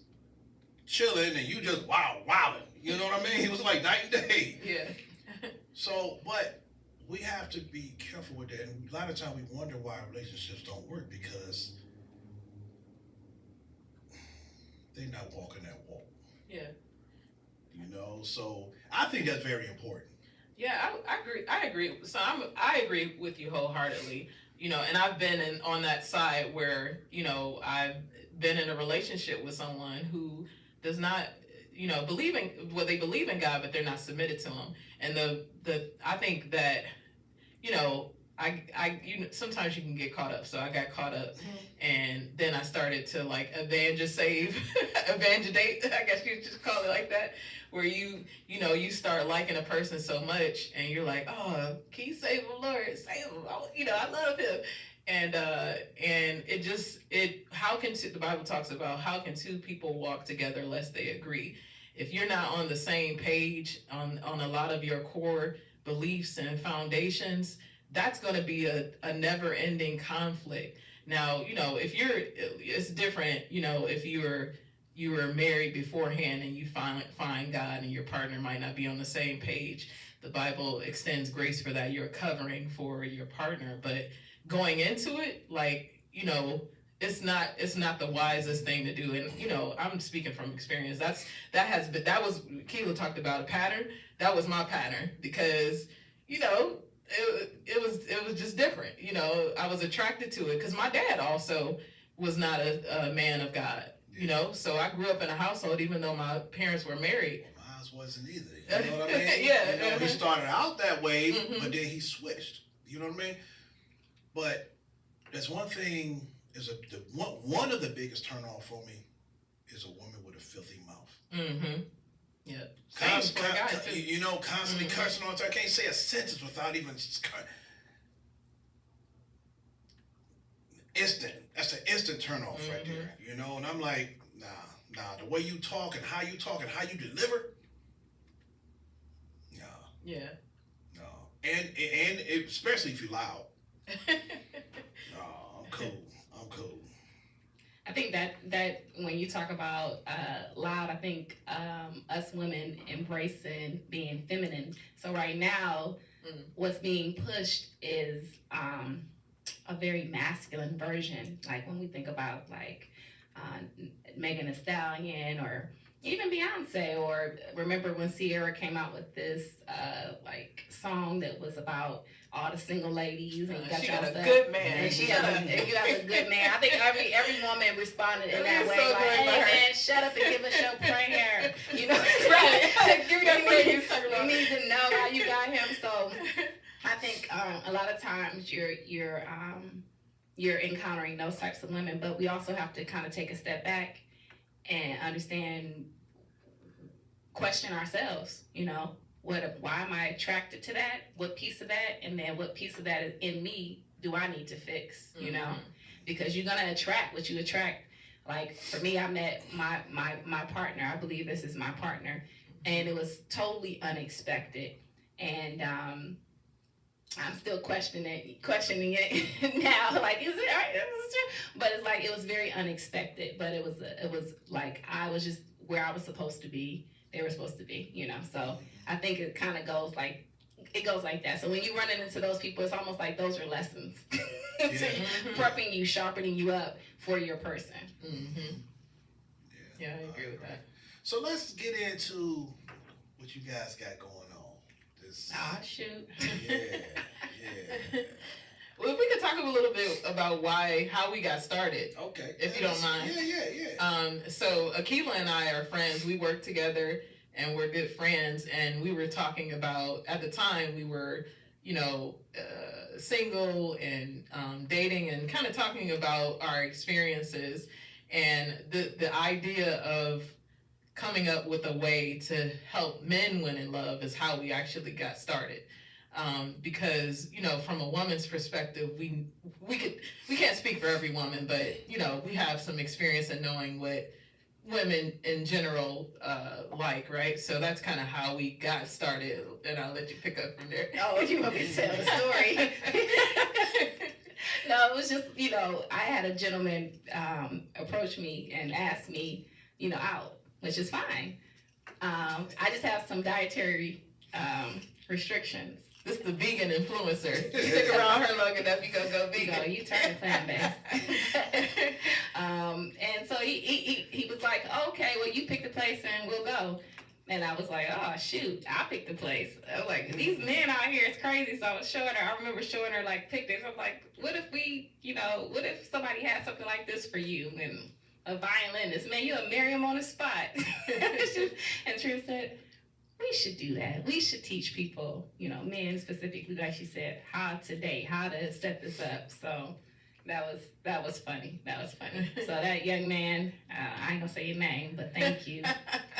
S1: chilling and you just wilding. You know what I mean? It was like night and day.
S3: Yeah.
S1: So, but we have to be careful with that. And a lot of times we wonder why relationships don't work because they're not walking that walk.
S3: Yeah.
S1: You know, so I think that's very important.
S3: Yeah, I agree. So I agree with you wholeheartedly. You know, and I've been on that side where, you know, I've been in a relationship with someone who does not, you know, they believe in God, but they're not submitted to him. And I think that, you know, sometimes you can get caught up. So I got caught up, and then I started to like evangelate, I guess you just call it like that, where you start liking a person so much, and you're like, oh, can you save him, Lord, save him? I love him, and the Bible talks about how can two people walk together lest they agree. If you're not on the same page on a lot of your core beliefs and foundations, that's going to be a never-ending conflict. Now, you know, it's different, you know, if you were married beforehand and you find God and your partner might not be on the same page. The Bible extends grace for that. You're covering for your partner. But going into it, like, you know, it's not the wisest thing to do. And, you know, I'm speaking from experience. That was, Akilah talked about a pattern. That was my pattern because, you know, it was just different. You know, I was attracted to it because my dad also was not a man of God. You know, so I grew up in a household, even though my parents were married.
S1: wasn't either. You know what I mean?
S3: Yeah.
S1: You know, he started out that way,
S3: Mhm.
S1: but then he switched. You know what I mean? But there's one thing one of the biggest turn off for me is a woman with a filthy mouth.
S3: Mm-hmm. Yeah. Same for a guy too.
S1: You know, constantly cursing all the time. I can't say a sentence without even instant. That's an instant turn off right there. You know, and I'm like, nah. The way you talk and how you talk and how you deliver, no.
S3: Yeah.
S1: No. And especially if you're loud. No, I'm cool.
S2: I think that when you talk about loud, I think us women embracing being feminine. So right now, what's being pushed is a very masculine version. Like when we think about like Megan Thee Stallion or even Beyonce, or remember when Sierra came out with this like song that was about all the single ladies and
S3: she got a good man.
S2: And you got a good man. I think every woman responded in that way,
S3: so
S2: like, "Hey man, shut up and give us your prayer." You know,
S3: right? Give me that prayer.
S2: You need to know how you got him. So I think a lot of times you're encountering those types of women, but we also have to kind of take a step back and understand, question ourselves. You know, why am I attracted to that? What piece of that? And then what piece of that is in me do I need to fix? You know, because you're gonna attract what you attract. Like for me, I met my partner. I believe this is my partner, and it was totally unexpected. And I'm still questioning it now. Like, is it right? Is it true? But it's like it was very unexpected. But it was like I was just where I was supposed to be. They were supposed to be, you know. So I think it kind of goes like that. So when you run into those people, it's almost like those are lessons, prepping you, sharpening you up for your person.
S3: Mm-hmm. Yeah, I agree with that.
S1: So let's get into what you guys got going on.
S2: Shoot.
S1: Yeah.
S3: Well, if we could talk a little bit about how we got started.
S1: Okay.
S3: If you don't mind.
S1: Yeah.
S3: So Akilah and I are friends. We work together and we're good friends. And we were talking about, at the time, we were, single and dating and kind of talking about our experiences and the idea of coming up with a way to help men win in love is how we actually got started. Because, from a woman's perspective, we can't speak for every woman, but, we have some experience in knowing what women in general like, right? So that's kind of how we got started, and I'll let you pick up from there.
S2: Oh, you want me to tell the story? No, it was just, I had a gentleman approach me and ask me, out, which is fine. I just have some dietary restrictions.
S3: This is the vegan influencer. You stick around her long enough, you're going to go vegan.
S2: You turn plant-based. And so he was like, okay, well, you pick the place and we'll go. And I was like, oh, shoot, I picked the place. I was like, these men out here, it's crazy. So I was showing her, I remember showing her like pictures. I'm like, what if somebody had something like this for you? And a violinist, man, you'll marry him on the spot. And Trish said, we should do that. We should teach people, men specifically, like she said, how to set this up. So that was funny. So that young man, I ain't gonna say your name, but thank you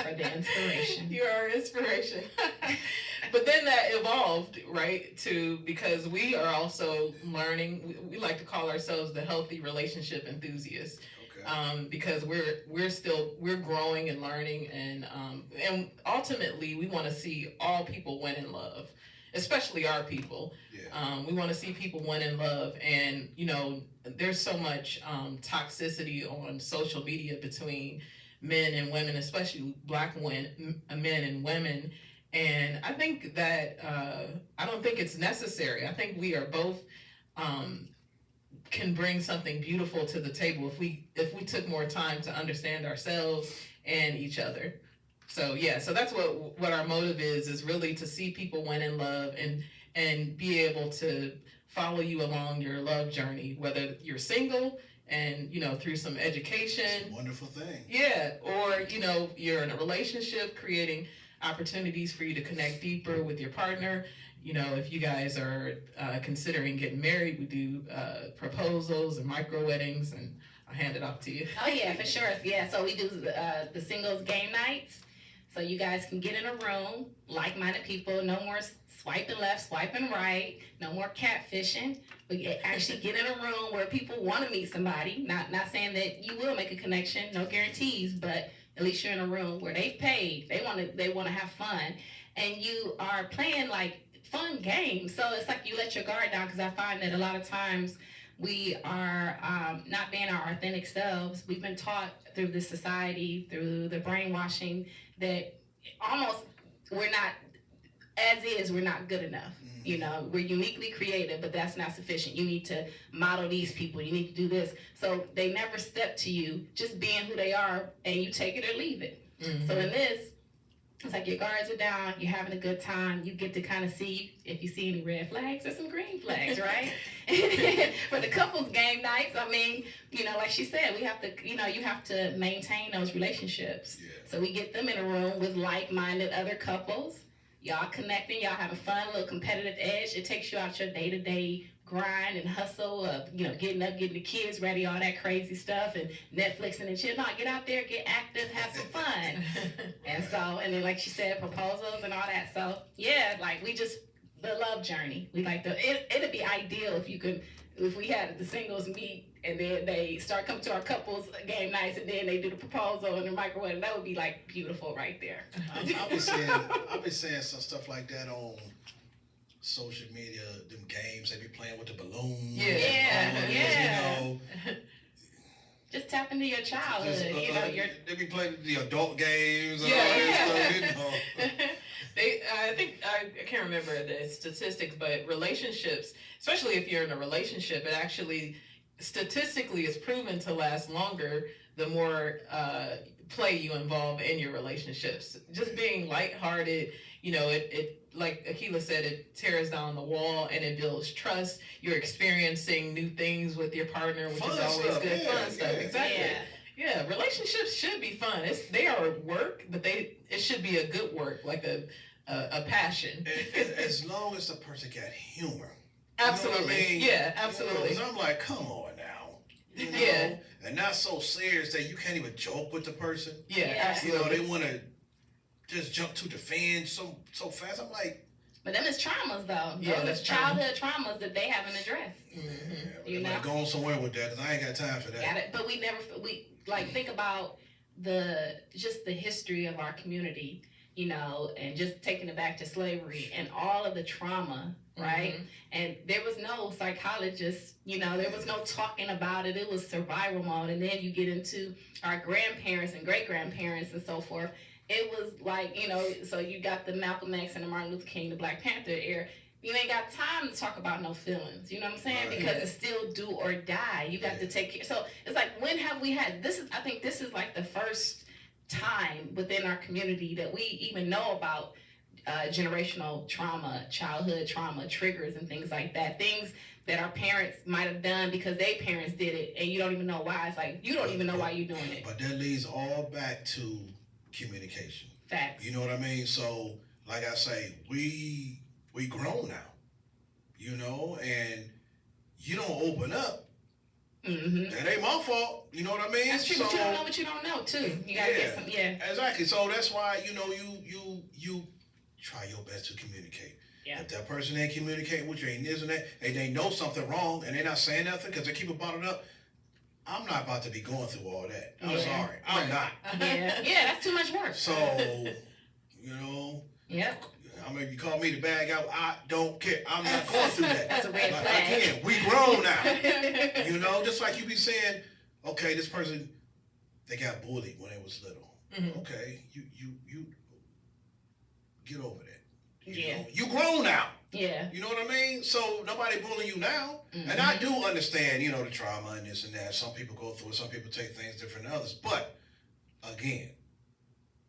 S2: for the inspiration.
S3: You are inspiration. But then that evolved, right, because we are also learning. We like to call ourselves the healthy relationship enthusiasts. Because we're growing and learning, and ultimately we want to see all people win in love, especially our people. Yeah. We want to see people win in love, and there's so much toxicity on social media between men and women, especially Black men and women. And I think that I don't think it's necessary. I think we are both. Can bring something beautiful to the table if we took more time to understand ourselves and each other. So that's what our motive is really to see people win in love and be able to follow you along your love journey, whether you're single and through some education.
S1: It's a wonderful thing.
S3: Yeah, or you're in a relationship creating opportunities for you to connect deeper with your partner. You know, if you guys are considering getting married, we do proposals and micro weddings, and I'll hand it off to you.
S2: Oh yeah, for sure. Yeah, so we do the singles game nights. So you guys can get in a room, like-minded people, no more swiping left, swiping right, no more catfishing. We actually get in a room where people want to meet somebody. Not saying that you will make a connection, no guarantees, but at least you're in a room where they've paid. They want to have fun, and you are playing like fun games. So it's like you let your guard down, because I find that a lot of times we are not being our authentic selves. We've been taught through the society, through the brainwashing, that almost we're not, as is, we're not good enough. You know, we're uniquely creative, but that's not sufficient. You need to model these people. You need to do this. So they never step to you, just being who they are, and you take it or leave it. So in this, it's like your guards are down, you're having a good time, you get to kind of see if you see any red flags or some green flags, right? For the couples game nights, I mean, you know, like she said, we have to, you know, you have to maintain those relationships.
S1: Yeah.
S2: So we get them in a room with like-minded other couples. Y'all connecting, y'all having fun, a little competitive edge. It takes you out your day-to-day grind and hustle of, you know, getting up, getting the kids ready, all that crazy stuff, and Netflixing and chill. No, get out there, get active, have some fun. And so, and then like she said, proposals and all that. So yeah, like we just, the love journey. We like it'd be ideal if we had the singles meet and then they start coming to our couples game nights and then they do the proposal and the microwave. That would be like beautiful right there.
S1: I've been saying some stuff like that on social media, them games they be playing with the balloons.
S2: Yeah.
S1: You know,
S2: just tap into your childhood. You know,
S1: they be playing the adult games. And
S3: Yeah.
S1: all that stuff, you know.
S3: I think I can't remember the statistics, but relationships, especially if you're in a relationship, it actually statistically is proven to last longer the more play you involve in your relationships. Just being lighthearted, you know, it like Akilah said, it tears down the wall and it builds trust. You're experiencing new things with your partner, which
S1: Fun
S3: is always
S1: stuff,
S3: good.
S1: yeah,
S3: Fun stuff,
S1: yeah.
S3: exactly. Yeah, relationships should be fun. They are work, but it should be a good work, like a passion.
S1: As long as the person got humor.
S3: Absolutely.
S1: You know what I mean?
S3: Yeah, absolutely.
S1: You know, 'cause I'm like, come on now. You know?
S3: Yeah.
S1: And not so serious that you can't even joke with the person.
S3: Yeah,
S2: Yeah.
S3: absolutely.
S1: You know, they want to just jump to defend so fast. I'm like,
S2: but them is traumas though.
S3: Yeah,
S2: Those
S3: that's
S2: is childhood traumas that they haven't addressed.
S1: yeah,
S2: You
S1: you
S2: know?
S1: know, go on somewhere with that because I ain't got time for that.
S2: Got it. But we like think about just the history of our community, you know, and just taking it back to slavery and all of the trauma, right? And there was no psychologist, you know, there was no talking about it. It was survival mode. And then you get into our grandparents and great grandparents and so forth. It was like, you know, so you got the Malcolm X and the Martin Luther King, the Black Panther era. You ain't got time to talk about no feelings. You know what I'm saying?
S1: Right.
S2: Because it's still do or die. You got to take care. So it's like, when have we had this? I think this is like the first time within our community that we even know about generational trauma, childhood trauma, triggers and things like that. Things that our parents might have done because their parents did it, and you don't even know why. It's like you don't even know why you're doing it.
S1: But that leads all back to communication.
S2: Facts.
S1: You know what I mean? So, like I say, we grown now, you know, and you don't open up. That ain't my fault. You know what I mean?
S2: That's true,
S1: so,
S2: but you don't know what you don't know too. You gotta get some,
S1: Exactly. So that's why, you know, you try your best to communicate.
S2: Yeah.
S1: If that person ain't communicating with you, ain't this and that, and they know something wrong, and they're not saying nothing because they keep it bottled up, I'm not about to be going through all that. I'm sorry. I'm not.
S2: Yeah, that's too much work.
S1: So, you know.
S2: Yeah.
S1: I mean, you call me the bad guy, I don't care. I'm not going through that.
S2: That's a red
S1: Like,
S2: flag.
S1: again, we grown now. You know, just like you be saying, okay, this person, they got bullied when they was little. Okay, you get over that. You know, you grown now.
S2: Yeah.
S1: You know what I mean? So nobody bullying you now. And I do understand, you know, the trauma and this and that. Some people go through it. Some people take things different than others. But again,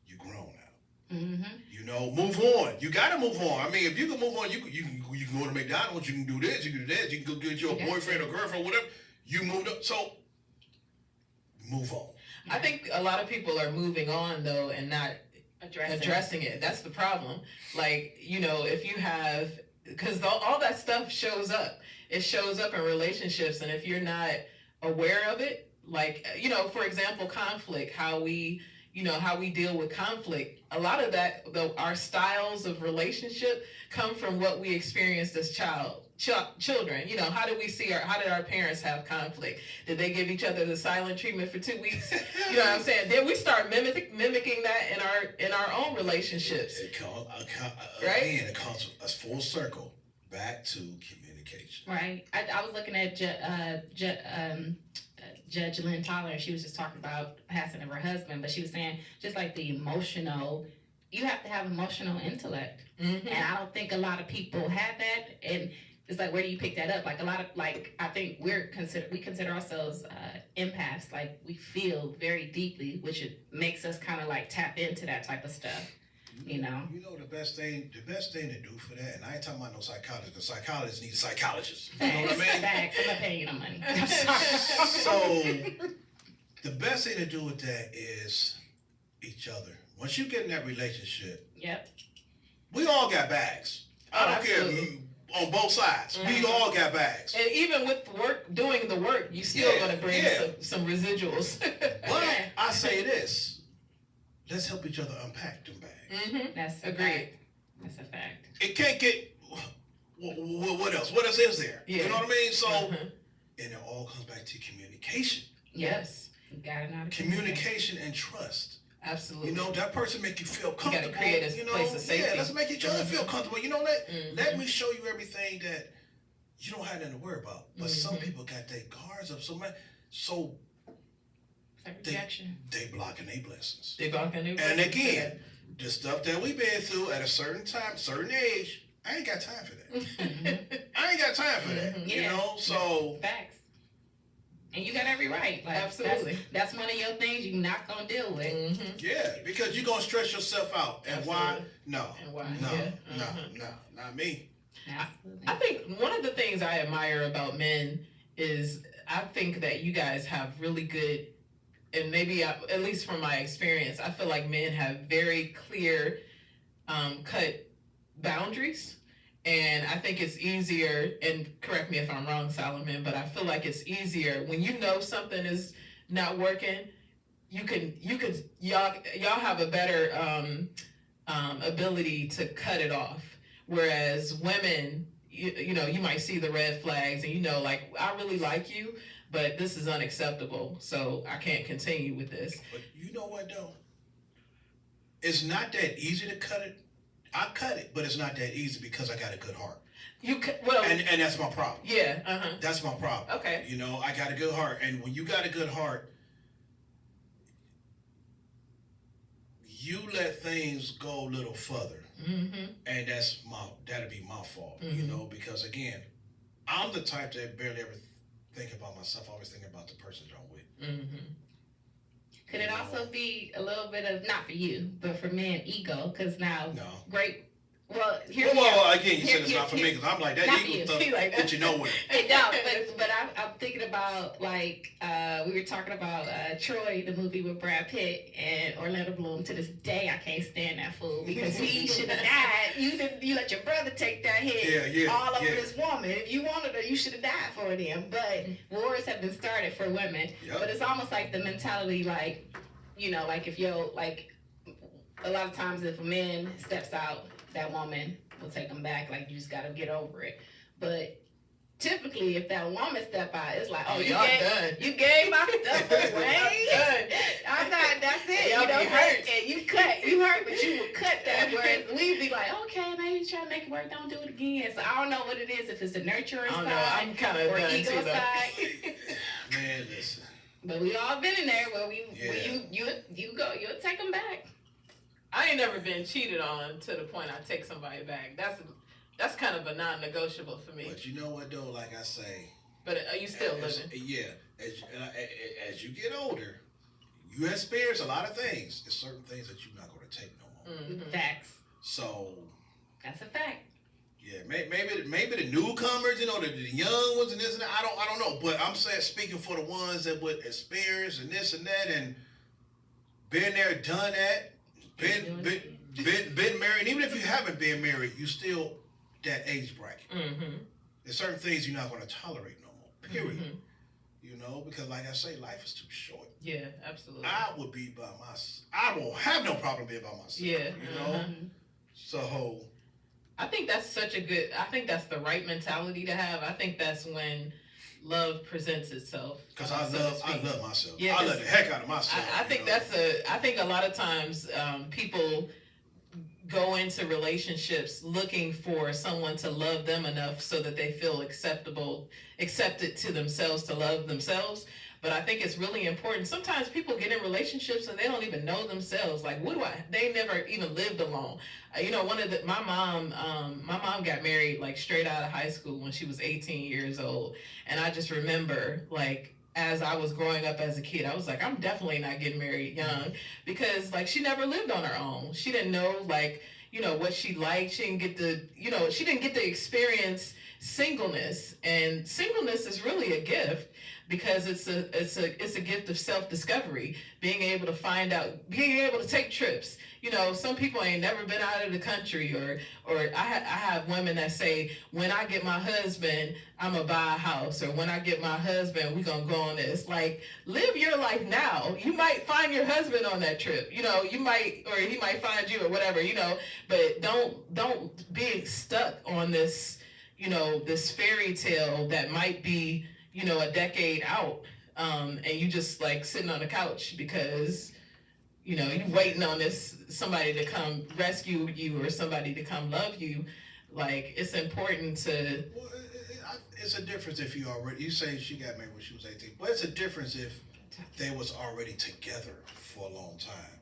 S1: you grown now. You know, move on. You gotta move on. I mean, if you can move on, you can go to McDonald's. You can do this. You can do that. You can go get your boyfriend or girlfriend, whatever. You moved up. So move on.
S3: I think a lot of people are moving on though, and not addressing it. That's the problem. Like, you know, if you have, because all that stuff shows up. It shows up in relationships, and if you're not aware of it, like, you know, for example, conflict, how we deal with conflict. A lot of that, though, our styles of relationship come from what we experienced as children. You know, how did our parents have conflict? Did they give each other the silent treatment for 2 weeks? You know what I'm saying? Then we start mimicking that in our own relationships.
S1: Right? Again, it comes a full circle back to communication.
S2: Right. I was looking at Judge Lynn Tyler, and she was just talking about passing of her husband, but she was saying just like the emotional, you have to have emotional intellect. Mm-hmm. And I don't think a lot of people have that. And it's like, where do you pick that up? Like, a lot of, like, I think we consider ourselves empaths. Like, we feel very deeply, which makes us kind of like tap into that type of stuff. You know the best thing to do for that, and I ain't talking about no psychologist, because psychologists need a psychologist. You know what I mean? Facts. I'm not paying you no money. So the best thing to do with that is each other. Once you get in that relationship, yep, we all got bags. I don't care on both sides. Mm-hmm. We all got bags.
S3: And even with doing the work, you still gonna bring some residuals.
S1: But I say this: let's help each other unpack them bags.
S2: Mm-hmm. That's agreed. That's a fact.
S1: It can't get. What else? What else is there? Yeah. You know what I mean? So, and it all comes back to communication.
S2: Yes. You gotta know
S1: communication and trust.
S3: Absolutely.
S1: You know, that person make you feel comfortable.
S3: You gotta create a place of safety.
S1: Yeah, let's make each other feel comfortable. You know, let me show you everything that you don't have nothing to worry about. But some people got their guards up so much. So they blocking their blessings. And again, the stuff that we've been through at a certain time, certain age, I ain't got time for that. I ain't got time for that. You know, so
S2: facts. And you got every right. Like, absolutely. That's one of your things you're not gonna deal with. Mm-hmm.
S1: Yeah, because you're gonna stress yourself out. And why? No.
S3: And why?
S1: No, not me.
S3: I think one of the things I admire about men is I think that you guys have really good, and maybe at least from my experience, I feel like men have very clear cut boundaries. And I think it's easier, and correct me if I'm wrong, Solomon, but I feel like it's easier when you know something is not working. Y'all have a better ability to cut it off. Whereas women, you know, you might see the red flags, and you know, like, I really like you, but this is unacceptable, so I can't continue with this.
S1: But you know what though? It's not that easy to cut it. I cut it, but it's not that easy because I got a good heart. And that's my problem.
S3: Yeah.
S1: That's my problem.
S3: Okay.
S1: You know, I got a good heart, and when you got a good heart, you let things go a little further, and that'll be my fault. You know, because again, I'm the type that barely ever think about myself. I always think about the person that I'm with.
S2: Could it also be a little bit of, not for you, but for men, ego? Because now, great. Well,
S1: again, you said it's not for me, because I'm like, that ego stuff,
S2: like
S1: but you know what?
S2: No, but I'm thinking about, like, we were talking about Troy, the movie with Brad Pitt and Orlando Bloom. To this day, I can't stand that fool, because he should have died. You let your brother take that hit all over this woman. If you wanted her, you should have died for them. But wars have been started for women. Yep. But it's almost like the mentality, like, you know, like if you're, like, a lot of times if a man steps out, that woman will take him back. Like, you just got to get over it. But typically, if that woman step out, it's like, oh, you gave my stuff away. I'm not, that's it.
S3: Y'all,
S2: you know,
S3: be hurt.
S2: And you hurt, but you would cut that. Whereas we'd be like, okay, maybe try to make it work, don't do it again. So I don't know what it is, if it's the nurturing side
S3: I'm kind of
S2: or
S3: done
S2: ego
S3: too,
S2: side.
S1: Man, listen.
S2: But we all been in there where you'll take them back.
S3: I ain't never been cheated on to the point I take somebody back. That's kind of a non-negotiable for me.
S1: But you know what though? Like I say.
S3: But are you still living?
S1: Yeah. As you get older, you experience a lot of things. There's certain things that you're not going to take no more.
S2: Facts.
S1: So.
S2: That's a fact.
S1: Yeah, maybe the newcomers, you know, the young ones and this and that. I don't know. But I'm saying, speaking for the ones that would experience and this and that and been there, done that. been married. And even if you haven't been married, you still that age bracket. There's certain things you're not going to tolerate no more. Period. You know, because like I say, life is too short.
S3: Yeah, absolutely.
S1: I would be by myself. I won't have no problem being by myself.
S3: Yeah.
S1: You know? So
S3: I think that's I think that's the right mentality to have. I think that's when love presents itself.
S1: Because I love myself.
S3: Yeah,
S1: I love the heck out of myself.
S3: I think I think a lot of times people go into relationships looking for someone to love them enough so that they feel accepted to themselves to love themselves. But I think it's really important. Sometimes people get in relationships and they don't even know themselves. Like, they never even lived alone. You know, my mom got married like straight out of high school when she was 18 years old. And I just remember, like, as I was growing up as a kid, I was like, I'm definitely not getting married young, because like she never lived on her own. She didn't know, like, you know, what she liked. She didn't get to experience singleness, and singleness is really a gift, because it's a gift of self-discovery, being able to find out, being able to take trips. You know, some people ain't never been out of the country, or I have women that say, when I get my husband, I'm gonna buy a house, or when I get my husband, we gonna go on this. Like, live your life now. You might find your husband on that trip, you know, you might, or he might find you, or whatever, you know, but don't be stuck on this, you know, this fairy tale that might be, you know, a decade out, and you just like sitting on the couch because, you know, you waiting on somebody to come rescue you or somebody to come love you. Like, it's important to.
S1: Well, it's a difference if you say she got married when she was 18, but it's a difference if they was already together for a long time.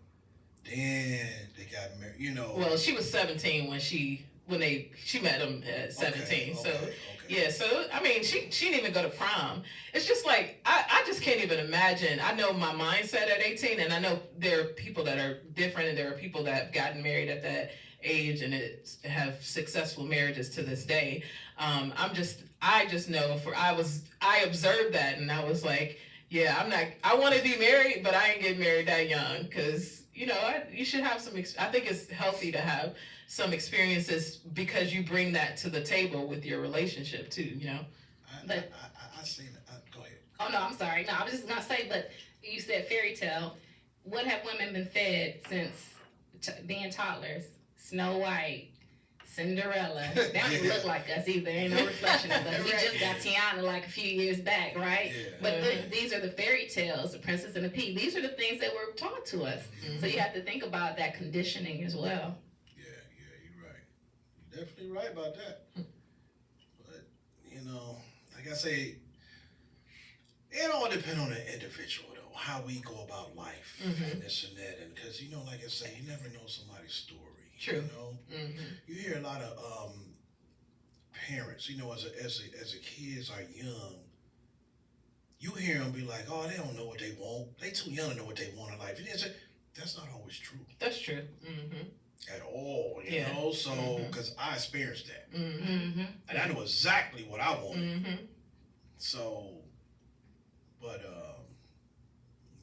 S1: Then they got married, you know.
S3: Well, she was 17 when she met him at 17. Okay. Yeah, so I mean, she didn't even go to prom. It's just like I just can't even imagine. I know my mindset at 18, and I know there are people that are different, and there are people that have gotten married at that age and have successful marriages to this day. I just know I observed that, and I was like, yeah, I want to be married, but I ain't getting married that young, because, you know, you should have I think it's healthy to have some experiences, because you bring that to the table with your relationship too, you know.
S1: I seen it. Go ahead.
S2: Oh no, I'm sorry. No, I was just gonna say, but you said fairy tale. What have women been fed since being toddlers? Snow White, Cinderella. They don't even look like us either. Ain't no reflection of us. We just got Tiana like a few years back, right? Yeah. But these are the fairy tales, the Princess and the Pea. These are the things that were taught to us. So you have to think about that conditioning as well.
S1: Definitely right about that. But, you know, like I say, it all depends on the individual, though, how we go about life and this and that. And because, you know, like I say, you never know somebody's story.
S3: True.
S1: You know, you hear a lot of parents, you know, as the kids are young, you hear them be like, oh, they don't know what they want. They too young to know what they want in life. And that's not always true.
S3: That's true.
S1: At all, you know, so because I experienced that, and I knew exactly what I wanted. So, but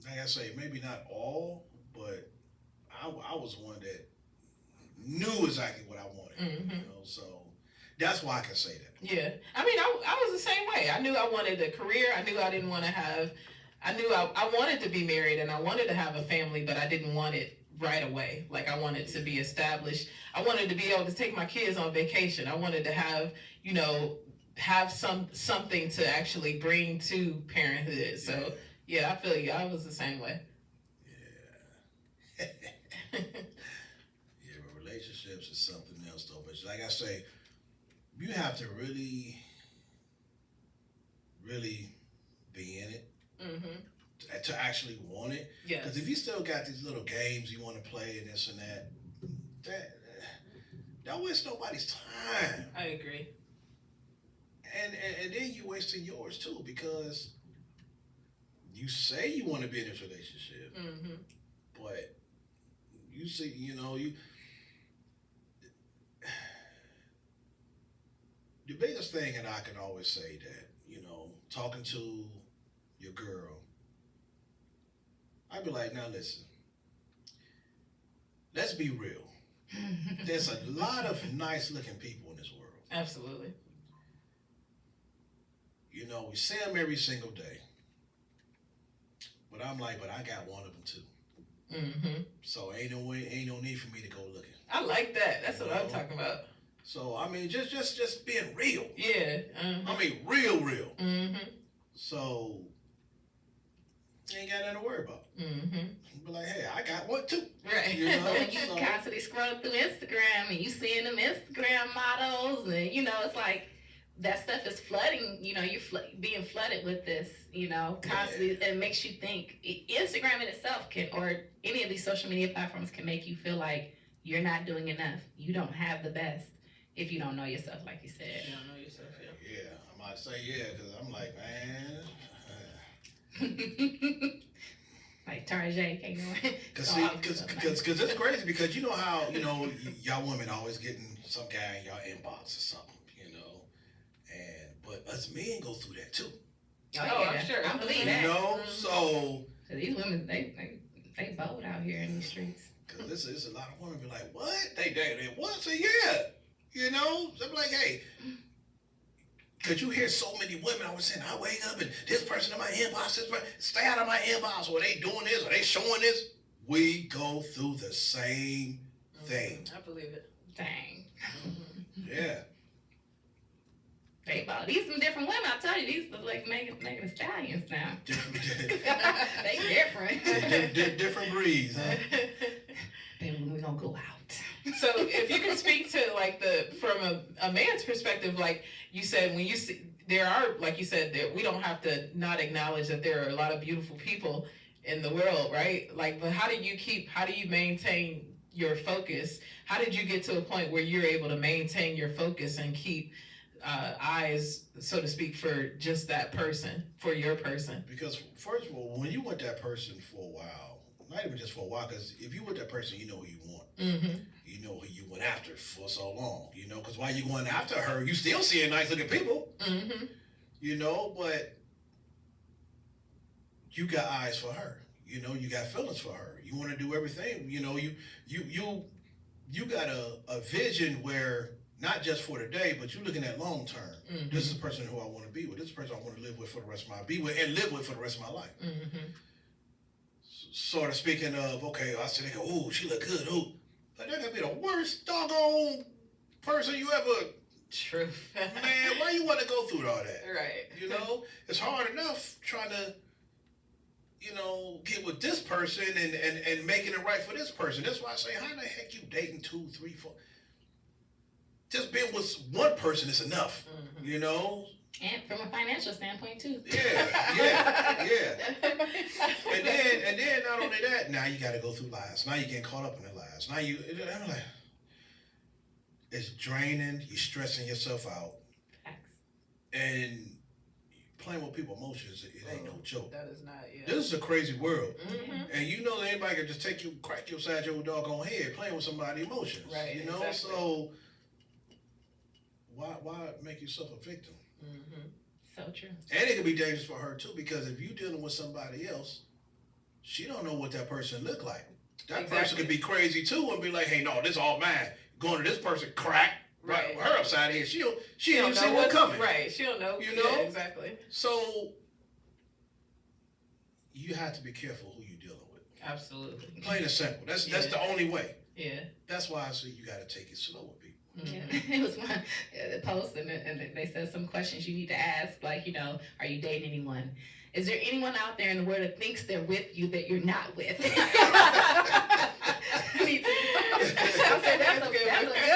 S1: like I say, maybe not all, but I was one that knew exactly what I wanted. You know, so that's why I can say that.
S3: Yeah, I mean, I was the same way. I knew I wanted a career. I knew I didn't want to have. I knew I wanted to be married and I wanted to have a family, but I didn't want it right away. Like, I wanted to be established. I wanted to be able to take my kids on vacation. I wanted to have, you know, something to actually bring to parenthood. So yeah, I feel you. I was the same way.
S1: Yeah. Yeah, but relationships is something else though. But like I say, you have to really, really be in it. To actually want it.
S3: Yes.
S1: Because if you still got these little games you want to play and this and that don't waste nobody's time.
S3: I agree.
S1: And then you wasting yours too, because you say you want to be in this relationship, but you see, you know, the biggest thing, and I can always say that, you know, talking to your girl, I'd be like, now listen, let's be real. There's a lot of nice looking people in this world.
S3: Absolutely.
S1: You know, we see them every single day. But I'm like, but I got one of them too.
S3: Mm-hmm.
S1: So ain't no need for me to go looking.
S3: I like that. That's what I'm talking about.
S1: So I mean, just being real.
S3: Yeah.
S1: I mean, real.
S3: Mm-hmm.
S1: So you ain't got nothing to worry about.
S3: Mm-hmm.
S1: Be like, hey, I got one too.
S3: Right.
S1: You know?
S2: You constantly scrolling through Instagram and you seeing them Instagram models, and you know it's like that stuff is flooding. You know, you're being flooded with this. You know, constantly. It makes you think. Instagram in itself can, or any of these social media platforms can make you feel like you're not doing enough. You don't have the best if you don't know yourself, like you said.
S3: You don't know yourself, yeah.
S1: Yeah, I might say yeah, because I'm like, man.
S2: Like Tarjay can't go in.
S1: Because it's crazy because you know how, you know, y'all women always getting some guy in y'all inbox or something, you know, but us men go through that too.
S3: Oh, I'm sure.
S2: I believe
S1: You
S2: that.
S1: know, so
S2: these women, they bold out here in these streets.
S1: because there's a lot of women be like, what? They what? So yeah, you know, so I'm like, hey. Because you hear so many women always saying, I wake up and this person in my inbox, this person, stay out of my inbox, or they doing this, or they showing this. We go through the same thing.
S3: I believe it.
S2: Dang.
S1: Yeah.
S2: They bold. These some different women. I tell you, these look like Megan Thee Stallions now. They different.
S1: Different breeds, huh?
S2: Baby, we gonna go out.
S3: So if you can speak to like from a man's perspective, like you said, when you see, there are, like you said, that we don't have to not acknowledge that there are a lot of beautiful people in the world, right? Like, but how do you maintain your focus? How did you get to a point where you're able to maintain your focus and keep eyes, so to speak, for just that person, for your person?
S1: Because first of all, when you want that person for a while, not even just for a while, because if you want that person, you know who you want.
S3: Mm-hmm.
S1: You know who you went after for so long, you know, because while you going after her, you still seeing nice looking people,
S3: Mm-hmm.
S1: you know, but you got eyes for her, you know, you got feelings for her. You want to do everything, you know, you got a vision where not just for today, but you're looking at long term.
S3: Mm-hmm.
S1: This is the person who I want to be with. This is the person I want to live with for the rest of my be with and live with for the rest of my life.
S3: Mm-hmm.
S1: Sort of speaking of, okay, I said, they go, ooh, she look good, ooh. But that could be the worst doggone person you ever.
S3: True.
S1: Man, why you want to go through all that?
S3: Right.
S1: You know, it's hard enough trying to, you know, get with this person and making it right for this person. That's why I say, how the heck you dating 2, 3, 4? Just being with one person is enough,
S3: Mm-hmm.
S1: you know?
S2: And from a financial standpoint too.
S1: Yeah. And then not only that, now you got to go through lies. Now you getting caught up in the lies. Now I'm like, it's draining. You're stressing yourself out.
S2: Facts.
S1: And playing with people's emotions, it ain't no joke.
S3: That is not, yeah.
S1: This is a crazy world.
S3: Mm-hmm.
S1: And you know that anybody can just crack you upside your doggone head playing with somebody's emotions.
S3: Right,
S1: You know?
S3: exactly.
S1: So why make yourself a victim?
S3: Mm-hmm.
S2: So true.
S1: And it can be dangerous for her too, because if you're dealing with somebody else, she don't know what that person look like. That person could be crazy too and be like, hey, no, this all mine. Going to this person, crack.
S3: Right.
S1: Her upside the head. She don't
S3: know
S1: see what's coming.
S3: Right. She don't know.
S1: You know?
S3: Yeah, exactly.
S1: So you have to be careful who you're dealing with.
S3: Absolutely.
S1: Plain and simple. That's the only way.
S3: Yeah.
S1: That's why I say you got to take it slow with people.
S2: Yeah. It was one post and they said some questions you need to ask, like, you know, are you dating anyone? Is there anyone out there in the world that thinks they're with you that you're not with? I said, that's a good one.
S1: Like,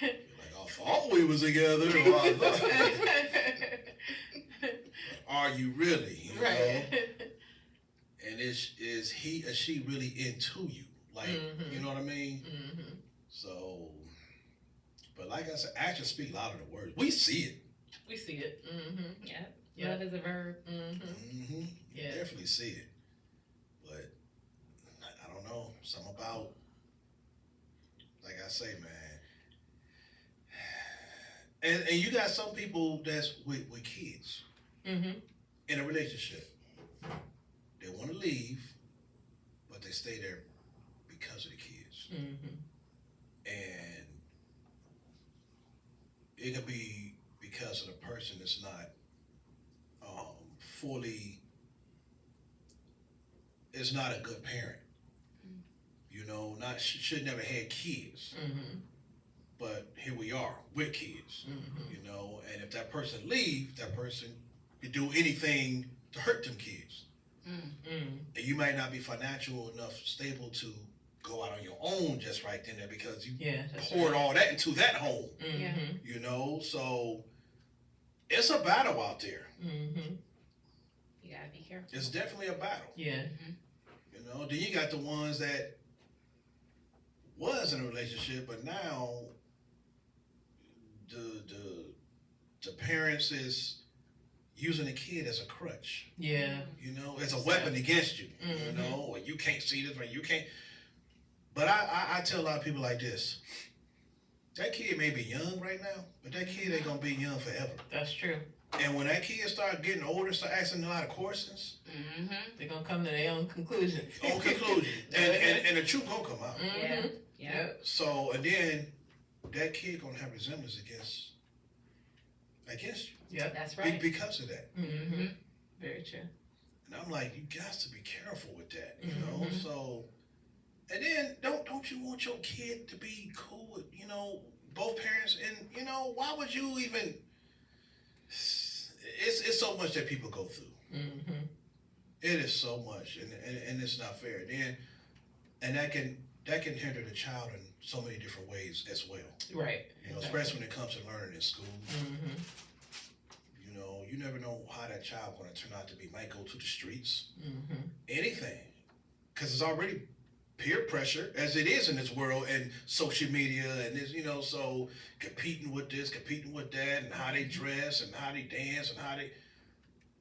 S1: I thought we was together. Are you really? You
S3: Right.
S1: know? And is he or she really into you? Like,
S3: Mm-hmm.
S1: you know what I mean?
S3: Mm-hmm.
S1: So, but like I said, actions speak louder than words. We see it.
S3: We see it. Mm-hmm.
S2: Yeah.
S3: Yeah.
S2: Love is a verb.
S3: Mm-hmm.
S1: Mm-hmm.
S3: Yeah.
S1: Definitely see it. But I don't know. Something about, like I say, man. And you got some people that's with kids
S3: Mm-hmm.
S1: in a relationship. They want to leave, they stay there because of the kids.
S3: Mm-hmm.
S1: And it could be because of the person that's not fully, is not a good parent. You know, should never had kids.
S3: Mm-hmm.
S1: But here we are with kids.
S3: Mm-hmm.
S1: You know, and if that person leaves, that person could do anything to hurt them kids.
S3: Mm-hmm.
S1: And you might not be financial enough stable to go out on your own just right then and there because you poured all that into that home.
S3: Mm-hmm.
S1: You know, so it's a battle out there.
S3: Mm-hmm.
S2: You gotta be careful.
S1: It's definitely a battle.
S3: Yeah.
S1: You know, then you got the ones that was in a relationship, but now the parents is using the kid as a crutch.
S3: Yeah.
S1: You know, as a weapon against you.
S3: Mm-hmm.
S1: You know, or you can't see this, or you can't. But I tell a lot of people like this. That kid may be young right now, but that kid ain't gonna be young forever.
S3: That's true.
S1: And when that kid start getting older, start asking a lot of questions,
S3: they're gonna come to their own conclusion.
S1: and the truth gonna come out.
S3: Mm-hmm.
S2: Yeah.
S1: So, and then that kid gonna have resemblance against you.
S3: Yeah.
S2: That's right.
S1: Because of that.
S3: Mm-hmm. Very true.
S1: And I'm like, you got to be careful with that, you
S3: Mm-hmm.
S1: know? So, and then don't you want your kid to be cool with, you know, both parents? And, you know, why would you even, it's so much that people go through.
S3: Mm-hmm.
S1: It is so much, and it's not fair. And that can hinder the child in so many different ways as well.
S3: Right.
S1: You know, especially when it comes to learning in school.
S3: Mm-hmm.
S1: You know, you never know how that child going to turn out to be. Might go to the streets,
S3: Mm-hmm.
S1: anything, because it's already peer pressure as it is in this world and social media and this, you know, so competing with this, competing with that, and how they dress and how they dance and how they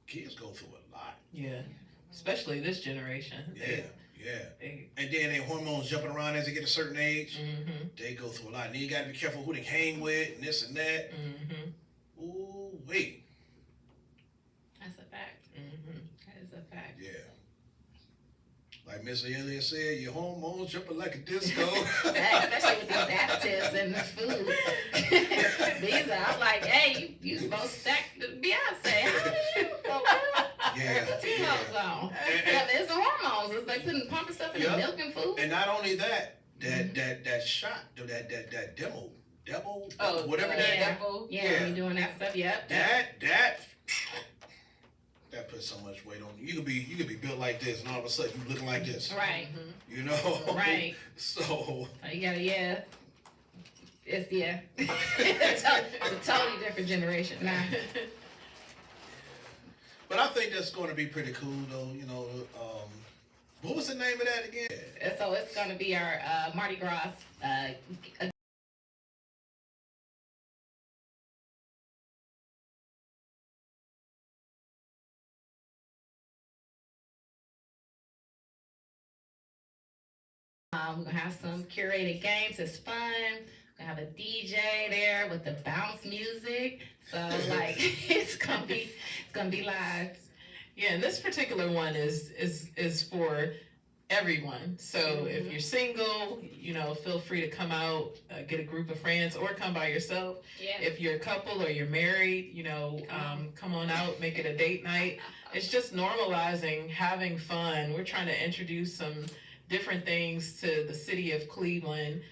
S1: kids go through a lot.
S3: Yeah. Especially this generation.
S1: Yeah. And then their hormones jumping around as they get a certain age.
S3: Mm-hmm.
S1: They go through a lot. And then you got to be careful who they hang with and this and that.
S3: Mm-hmm.
S1: Ooh, wait.
S2: That's a fact.
S3: Mm-hmm.
S2: That is a fact.
S1: Yeah. Like Mr. Elliott said, your hormones jumping like a disco.
S2: Especially with these additives and the food. I'm like, hey, you supposed to stack the Beyonce. How did you go, girl?
S1: Yeah.
S2: Put the T-Notes on. Yeah, it's the hormones. It's like pumping stuff in the milk and food.
S1: And not only that, that shot, that demo, whatever that.
S2: Yeah, we doing that stuff. Yep.
S1: That puts so much weight on you. You could be built like this, and all of a sudden you looking like this.
S2: Right.
S1: You know.
S2: Right.
S1: So.
S2: You gotta It's it's a totally different generation now.
S1: But I think that's going to be pretty cool, though. You know, what was the name of that again?
S2: So it's going to be our Mardi Gras. We're going to have some curated games. It's fun. We're going to have a DJ there with the bounce music. So, like, it's going to be live.
S3: Yeah, and this particular one is for everyone. So if you're single, you know, feel free to come out, get a group of friends, or come by yourself.
S2: Yeah.
S3: If you're a couple or you're married, you know, come on out, make it a date night. It's just normalizing having fun. We're trying to introduce some different things to the city of Cleveland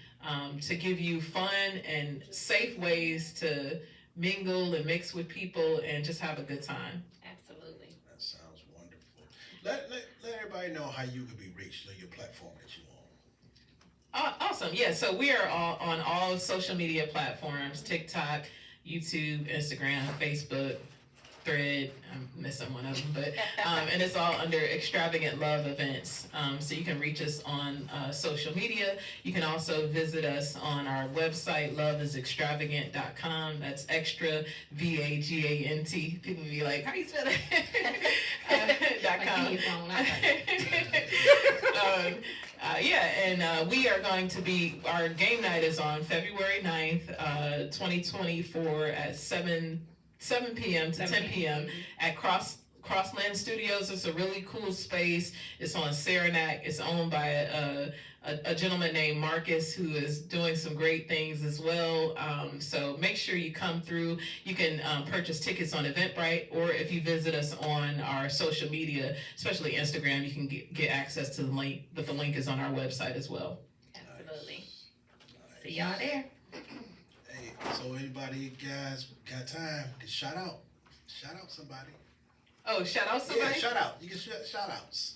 S3: to give you fun and safe ways to mingle and mix with people and just have a good time.
S2: Absolutely.
S1: That sounds wonderful. Let everybody know how you can be reached on your platform that you on.
S3: Awesome. Yeah, so we are on all social media platforms: TikTok, YouTube, Instagram, Facebook, Thread. I'm missing one of them, but and it's all under Extravagant Love Events. So you can reach us on social media. You can also visit us on our website, loveisextravagant.com. That's extra VAGANT. People be like, how do you spell that? .com. We are going to be, our game night is on February 9th, 2024 at 7 p.m. to 10 p.m. at Crossland Studios. It's a really cool space. It's on Saranac. It's owned by a gentleman named Marcus, who is doing some great things as well. So make sure you come through. You can purchase tickets on Eventbrite, or if you visit us on our social media, especially Instagram, you can get access to the link, but the link is on our website as well.
S2: Absolutely.
S1: Nice.
S2: See y'all there.
S1: Hey, so anybody guys got time? Can shout out somebody.
S3: Oh, shout out somebody?
S1: Yeah, shout out. You can shout outs.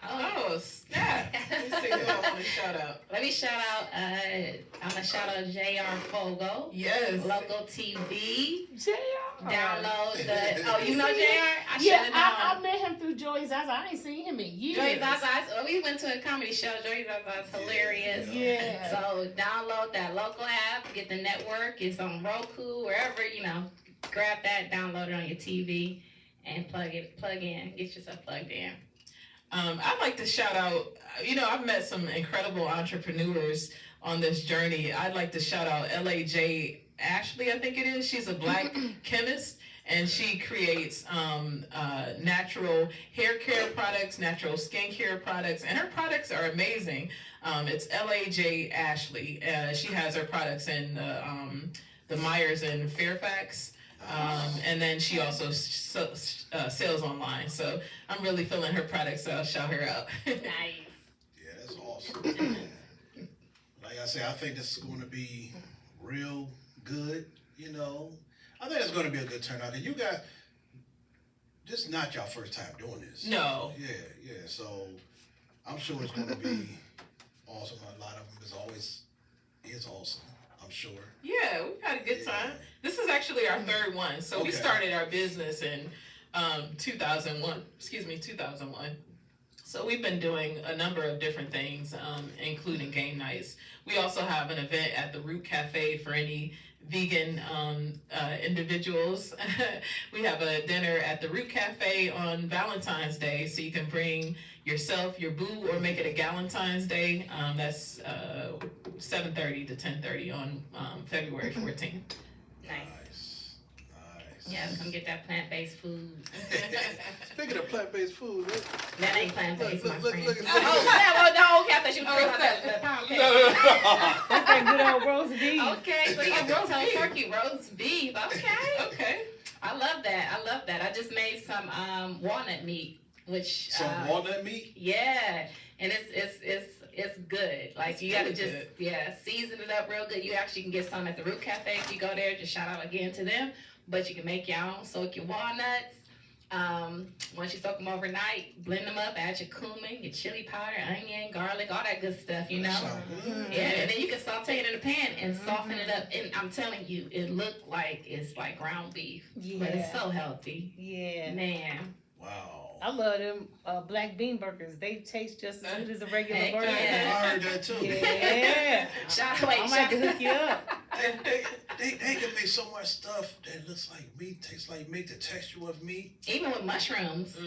S3: Oh, snap. Let me see who I want to shout out.
S2: Let me shout out, I'm going to shout out J.R. Fogo.
S3: Yes.
S2: Local TV.
S4: JR.
S2: Download the, oh, you know J.R.?
S4: Yeah, I met him through Joey Zaza. I ain't seen him in years.
S2: Joey Zaza's, we went to a comedy show. Joey Zaza's hilarious.
S4: Yeah.
S2: So download that local app, get the network. It's on Roku, wherever, grab that, download it on your TV, and plug in, get yourself plugged in.
S3: I'd like to shout out, I've met some incredible entrepreneurs on this journey. I'd like to shout out L.A.J. Ashley, I think it is. She's a Black chemist, and she creates natural hair care products, natural skincare products, and her products are amazing. It's L.A.J. Ashley. She has her products in the Myers and Fairfax. And then she also sells online. So I'm really feeling her products, so I'll shout her out.
S2: Nice.
S1: Yeah, that's awesome. Like I said, I think this is going to be real good. I think it's going to be a good turnout. And you got, this is not your first time doing this.
S3: No.
S1: Yeah. So I'm sure it's going to be awesome. A lot of them is awesome. I'm sure.
S3: Yeah, we've had a good time. This is actually our third one. So we started our business in 2001. So we've been doing a number of different things, including game nights. We also have an event at the Root Cafe for any vegan individuals. We have a dinner at the Root Cafe on Valentine's Day, so you can bring yourself, your boo, or make it a Galentine's Day. That's 7:30 to 10:30 on February 14th.
S2: Nice.
S1: Nice.
S2: Yeah, come get that plant-based food.
S1: Speaking of plant-based food,
S2: That ain't plant-based, my friend.
S1: look.
S2: Oh, yeah, well, no, okay, I thought you were talking about the pound cake.
S4: That's that good old roast beef.
S2: Okay, so you can roast turkey, roast beef. Okay.
S3: Okay.
S2: I love that. I just made some walnut meat, which
S1: Some walnut meat?
S2: Yeah, and it's good. Like you gotta just season it up real good. You actually can get some at the Root Cafe if you go there. Just shout out again to them. But you can make your own. Soak your walnuts. Once you soak them overnight, blend them up. Add your cumin, your chili powder, onion, garlic, all that good stuff. Yeah, and then you can saute it in a pan and soften it up. And I'm telling you, it looked like it's like ground beef, but it's so healthy.
S4: Yeah,
S2: man.
S1: Wow.
S4: I love them black bean burgers. They taste just as good as a regular
S2: Heck
S4: burger.
S2: yeah.
S1: I heard that too.
S4: Yeah.
S2: I
S4: might have to hook you up.
S1: They can make so much stuff that looks like meat, tastes like meat, the texture of meat.
S2: Even with mushrooms,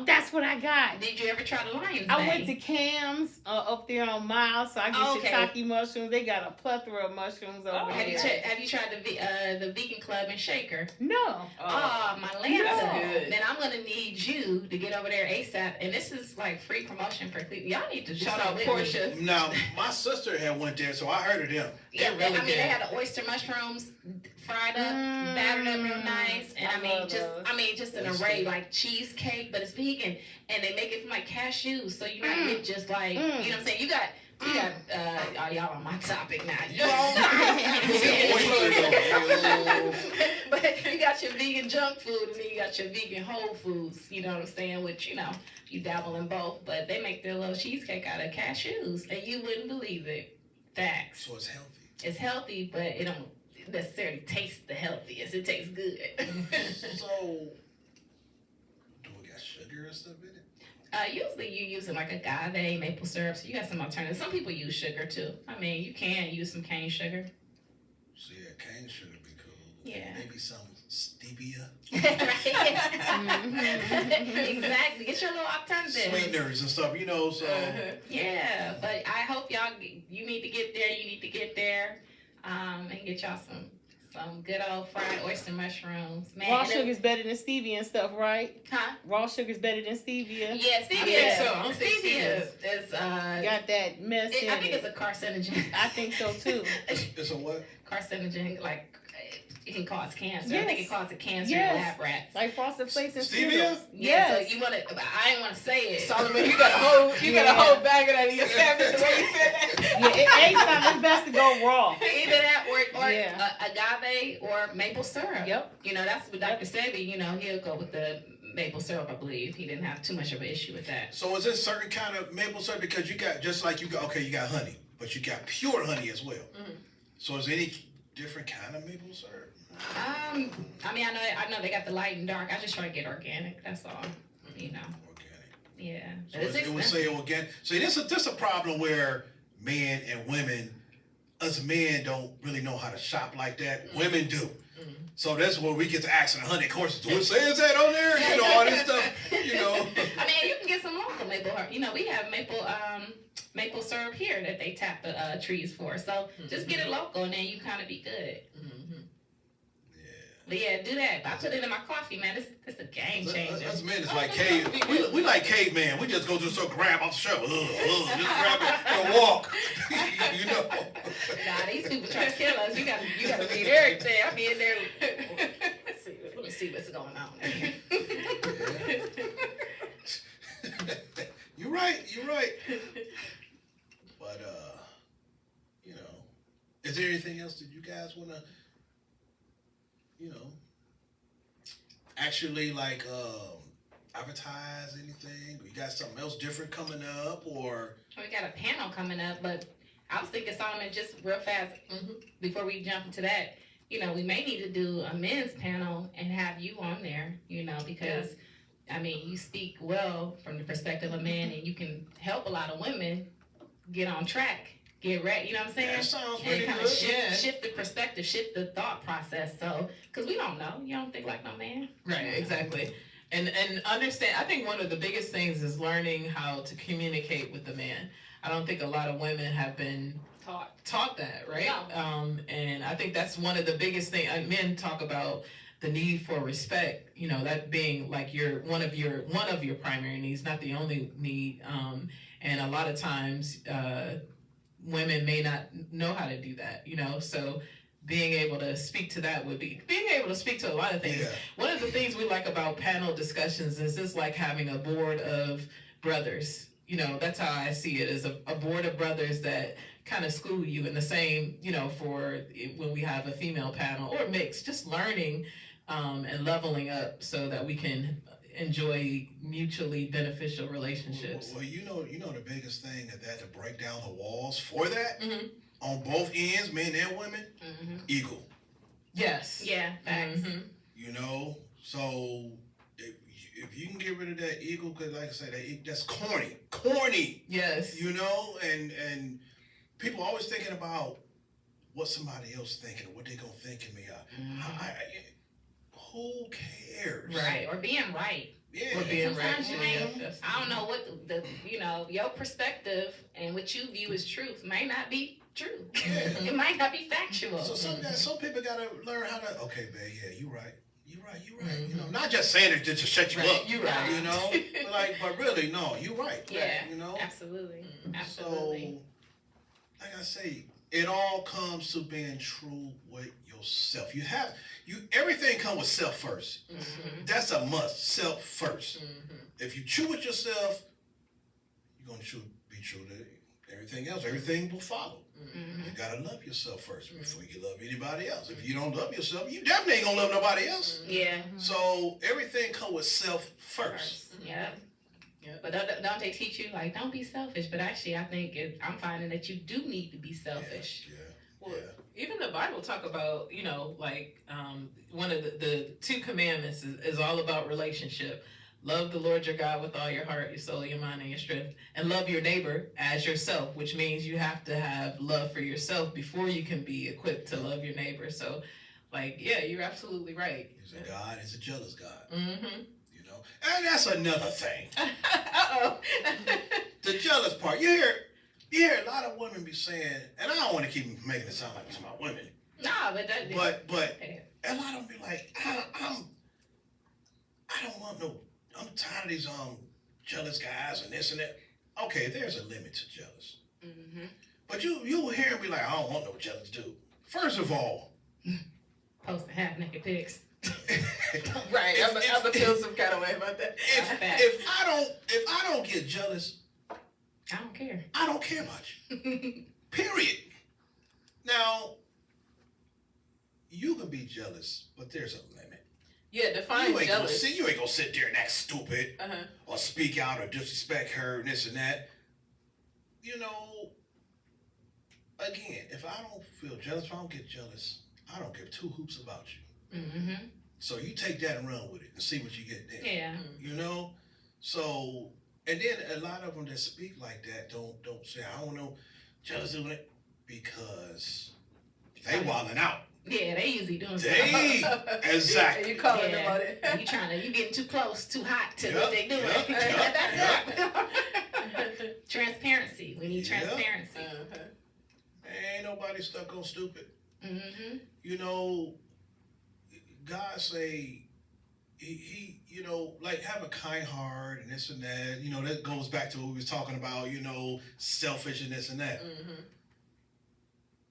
S4: That's what I got.
S2: Did you ever try the lion's
S4: I
S2: mane?
S4: went to Cam's up there on Miles, so I get shiitake mushrooms. They got a plethora of mushrooms over there.
S2: Have you tried the vegan club and shaker?
S4: No.
S2: Oh, my Lanta.
S3: Good.
S2: Then I'm gonna need you to get over there ASAP. And this is like free promotion for people. Y'all need to
S3: Shout out Portia.
S1: Now, my sister had went there, so I heard of them.
S2: Yeah,
S3: really
S2: they had the oyster mushrooms fried up, battered up real nice, and just an array like cheesecake, but it's vegan, and they make it from like cashews, so you're not getting just like you know what I'm saying. You got y'all on my topic now. You but you got your vegan junk food, and then you got your vegan whole foods. You know what I'm saying? Which you dabble in both, but they make their little cheesecake out of cashews, and you wouldn't believe it. Facts.
S1: So it's healthy.
S2: It's healthy, but it don't necessarily taste the healthiest. It tastes good.
S1: So, do we got sugar and stuff in it?
S2: Usually you using like agave, maple syrup, so you got some alternatives. Some people use sugar too. I mean, you can use some cane sugar.
S1: So yeah, cane sugar would be cool.
S2: Yeah.
S1: Maybe some stevia.
S2: Exactly. Get your little alternatives.
S1: Sweeteners and stuff, so.
S2: Yeah, but I hope you need to get there. You need to get there and get y'all some some good old fried oyster mushrooms. Man,
S4: Raw sugar's better than stevia and stuff, right?
S2: Huh?
S4: Raw sugar's better than stevia.
S2: Yeah, stevia is
S4: got that mess in it.
S2: I think it's a carcinogen.
S4: I think so too.
S1: It's a what?
S2: Carcinogen, like it can cause cancer.
S4: Yes.
S2: I think it causes cancer in
S4: Yes.
S2: lab rats.
S4: Like Frosted Flakes and
S1: Stevia?
S4: Skittles.
S2: Yeah,
S4: Yes.
S2: so you want to, I didn't want to say it.
S3: Solomon, you got a whole bag of that in your cabinet the way you said that.
S4: Yeah, anytime it's best to go raw.
S2: Either that or
S4: Yeah.
S2: agave or maple syrup.
S4: Yep.
S2: You know, that's what Dr. Sebi, you know, he'll go with the maple syrup, I believe. He didn't have too much of an issue with that.
S1: So is it certain kind of maple syrup? Because you got, just like you got, okay, you got honey, but you got pure honey as well.
S3: Mhm.
S1: So is there any different kind of maple syrup?
S2: I mean, I know they got the light and dark. I just try to get organic. That's all. You know.
S1: Organic.
S2: Yeah.
S1: So
S2: But it's
S1: it would
S2: expensive.
S1: say organic. So this a problem where men and women, us men don't really know how to shop like that. Women do.
S3: Mhm.
S1: So that's where we get to asking 100 questions. What says that on there? You know, all this stuff. You know.
S2: I mean, you can get some local maple. You know, we have maple syrup here that they tap the trees for. So just get it local, and then you kind of be good.
S3: Mhm.
S2: But yeah, do that. I put it in my coffee, man. It's a game changer.
S1: Us men is like cave. We like caveman. We just go to the store, grab off the shelf, just grab it and walk. You know.
S2: Nah, these people try to kill us. You gotta read everything. I be in there. Let me see what's going on.
S1: You're right. But you know, is there anything else that you guys wanna, you know, actually like advertise anything? You got something else different coming up, or?
S2: We got a panel coming up, but I was thinking, Solomon, just real fast before we jump into that. You know, we may need to do a men's panel and have you on there. You know, because I mean, you speak well from the perspective of a man, and you can help a lot of women get on track, get ready. You know what I'm saying?
S1: That sounds
S2: And
S1: pretty
S2: kind
S1: good.
S2: of shift the perspective, shift the thought process. So, because we don't know, you don't think like no man.
S3: Right, exactly. And understand, I think one of the biggest things is learning how to communicate with the man. I don't think a lot of women have been taught that, right?
S2: No.
S3: And I think that's one of the biggest things. Men talk about the need for respect, you know, that being like one of your primary needs, not the only need. And a lot of times women may not know how to do that, you know, so being able to speak to that would be being able to speak to a lot of things.
S1: Yeah.
S3: One of the things we like about panel discussions is it's like having a board of brothers. You know, that's how I see it, as a board of brothers that kind of school you in the same, you know, for when we have a female panel or mixed, just learning and leveling up so that we can enjoy mutually beneficial relationships.
S1: Well, you know the biggest thing that to break down the walls for that
S3: Mm-hmm.
S1: on both ends, men and women, eagle.
S3: Yes.
S2: Yeah, facts.
S3: Mm-hmm.
S1: You know, so if you can get rid of that eagle, because like I said, that's corny.
S3: Yes.
S1: You know, and people always thinking about what somebody else thinking or what they gonna think of me. Who cares?
S2: Right, or being right.
S1: Yeah.
S3: Or being right.
S2: Sometimes you ain't, I don't know what the you know, your perspective and what you view as truth may not be true. It might not be factual.
S1: So some people gotta learn how to. Okay, babe. Yeah, you right. You right. You know, not just saying it just to shut you up.
S3: You right.
S1: You know, but really, no, you right.
S2: Yeah.
S1: You know.
S2: Absolutely.
S1: So,
S2: Absolutely.
S1: like I say, it all comes to being true with yourself. Everything comes with self first. That's a must. Self first. If you true with yourself, you're gonna be true to everything else. Everything will follow. You gotta love yourself first before you love anybody else. If you don't love yourself, you definitely ain't gonna love nobody else.
S2: Yeah.
S1: So everything comes with self first.
S2: Yeah. But don't they teach you, like, don't be selfish? But actually, I think I'm finding that you do need to be selfish.
S3: Well, even the Bible talk about, you know, like one of the 2 commandments is all about relationship. Love the Lord your God with all your heart, your soul, your mind, and your strength. And love your neighbor as yourself, which means you have to have love for yourself before you can be equipped to love your neighbor. So, like, yeah, you're absolutely right.
S1: He's a God, he's a jealous God.
S3: Mm-hmm.
S1: You know? And that's another thing.
S3: Uh-oh.
S1: The jealous part. You hear a lot of women be saying, and I don't want to keep making it sound like it's about women,
S2: Nah, but that.
S1: But a lot of them be like, I don't want no. I'm tired of these jealous guys and this and that. Okay, there's a limit to jealous.
S2: Mm-hmm.
S1: But you will hear him be like, I don't want no jealous dude. First of all,
S2: posting half naked pics.
S3: Right. I'm gonna feel some kind of way about that.
S1: If I don't get jealous,
S2: I don't care.
S1: I don't care about you. Period. Now, you can be jealous, but there's a limit.
S3: Yeah, define jealous.
S1: You ain't gonna sit there and act stupid or speak out or disrespect her and this and that. You know, again, if I don't feel jealous, if I don't get jealous, I don't give two hoops about you.
S2: Mm-hmm.
S1: So you take that and run with it and see what you get there.
S2: Yeah.
S1: You know? So, and then a lot of them that speak like that don't say, I don't know, jealous of it, because they wilding out.
S2: Yeah, they usually doing
S1: They, exactly.
S3: You calling them on it.
S2: You getting too close, too hot to what they doing. Transparency. We need transparency.
S1: Ain't nobody stuck on stupid.
S2: Mm-hmm.
S1: You know, God say, he, you know, like have a kind heart and this and that. You know, that goes back to what we was talking about, you know, selfish and this and that.
S3: Mm-hmm.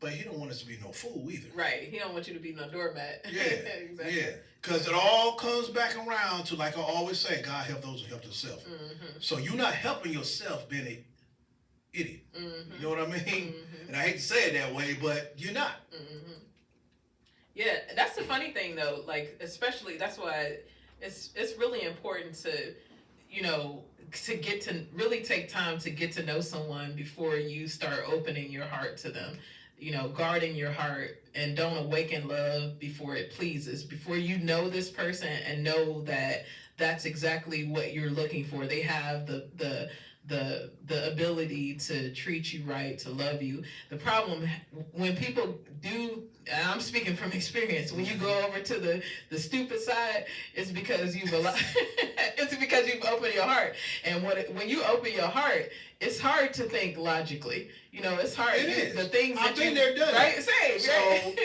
S1: But he don't want us to be no fool either.
S3: Right. He don't want you to be no doormat.
S1: Yeah.
S3: Exactly.
S1: Yeah. Because it all comes back around to, like I always say, God help those who help themselves.
S3: Mm-hmm.
S1: So you're not helping yourself being an idiot.
S3: Mm-hmm.
S1: You know what I mean?
S3: Mm-hmm.
S1: And I hate to say it that way, but you're not.
S3: Mm-hmm. Yeah, that's the funny thing though. Like, especially that's why it's really important to, you know, to get to really take time to get to know someone before you start opening your heart to them. You know, guarding your heart, and don't awaken love before it pleases. Before you know this person and know that that's exactly what you're looking for. They have the ability to treat you right, to love you. The problem when people do, and I'm speaking from experience, when you go over to the stupid side, it's because you've opened your heart. And when you open your heart, it's hard to think logically. You know, it's hard.
S1: It is.
S3: The things
S1: I've been
S3: there,
S1: done
S3: right?
S1: it.
S3: Same.
S1: So
S3: right?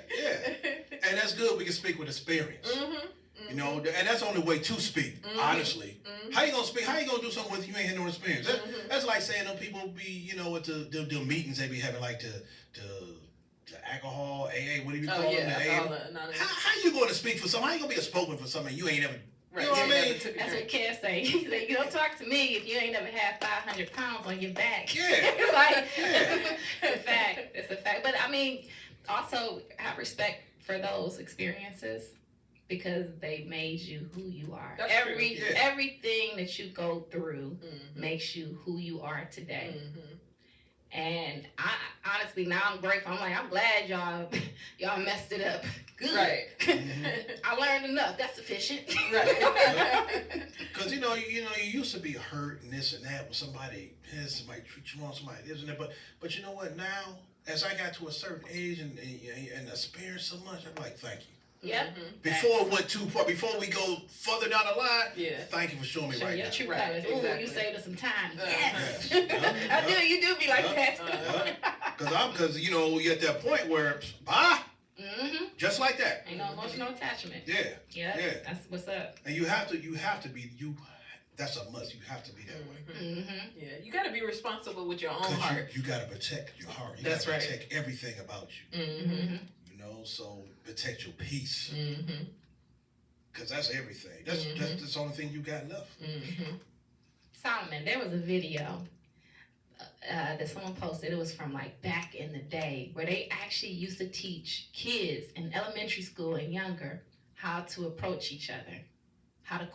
S1: yeah. And that's good. We can speak with experience.
S3: Mm-hmm.
S1: You know, and that's the only way to speak, honestly.
S3: Mm-hmm.
S1: How you gonna speak? How you gonna do something with you ain't had no experience? That's like saying them people be, you know, at the meetings they be having, like the alcohol, AA, what do you call them? The AA. How you going to speak for something? How you gonna be a spokesman for something you ain't ever?
S3: Right.
S1: You know what I mean?
S2: That's what Kev say. He say, you don't talk to me if you ain't never had 500 pounds on your back.
S1: Yeah.
S2: Like, it's a fact. It's a fact. But I mean, also have respect for those experiences because they made you who you are.
S3: That's
S2: Everything that you go through makes you who you are today.
S3: Mm-hmm.
S2: And I honestly, now I'm grateful. I'm like, I'm glad y'all messed it up. Good.
S3: Right.
S2: I learned enough. That's sufficient.
S3: Right.
S1: Because you used to be hurt and this and that when somebody treat you wrong, somebody this and that. But you know what? Now, as I got to a certain age and experienced so much, I'm like, thank you.
S2: Yep.
S1: Before it went too far, before we go further down the line, thank you for showing me
S2: Show
S1: right
S2: your
S1: now.
S2: true
S3: Right,
S2: colors. Ooh,
S3: exactly.
S2: you saved us some time.
S1: Yes.
S2: I do. You do be like that.
S1: Because you're at that point where, bye, just like that.
S2: Ain't no emotional attachment.
S1: Yeah.
S2: That's what's up.
S1: And you have to be you. That's a must. You have to be that way.
S3: Yeah, you got to be responsible with your own heart.
S1: You got to protect your heart. You
S3: That's
S1: got to
S3: right.
S1: protect everything about you. You know, so protect your peace. Because that's everything. That's the only thing you got left.
S2: Solomon, there was a video that someone posted. It was from like back in the day where they actually used to teach kids in elementary school and younger how to approach each other, how to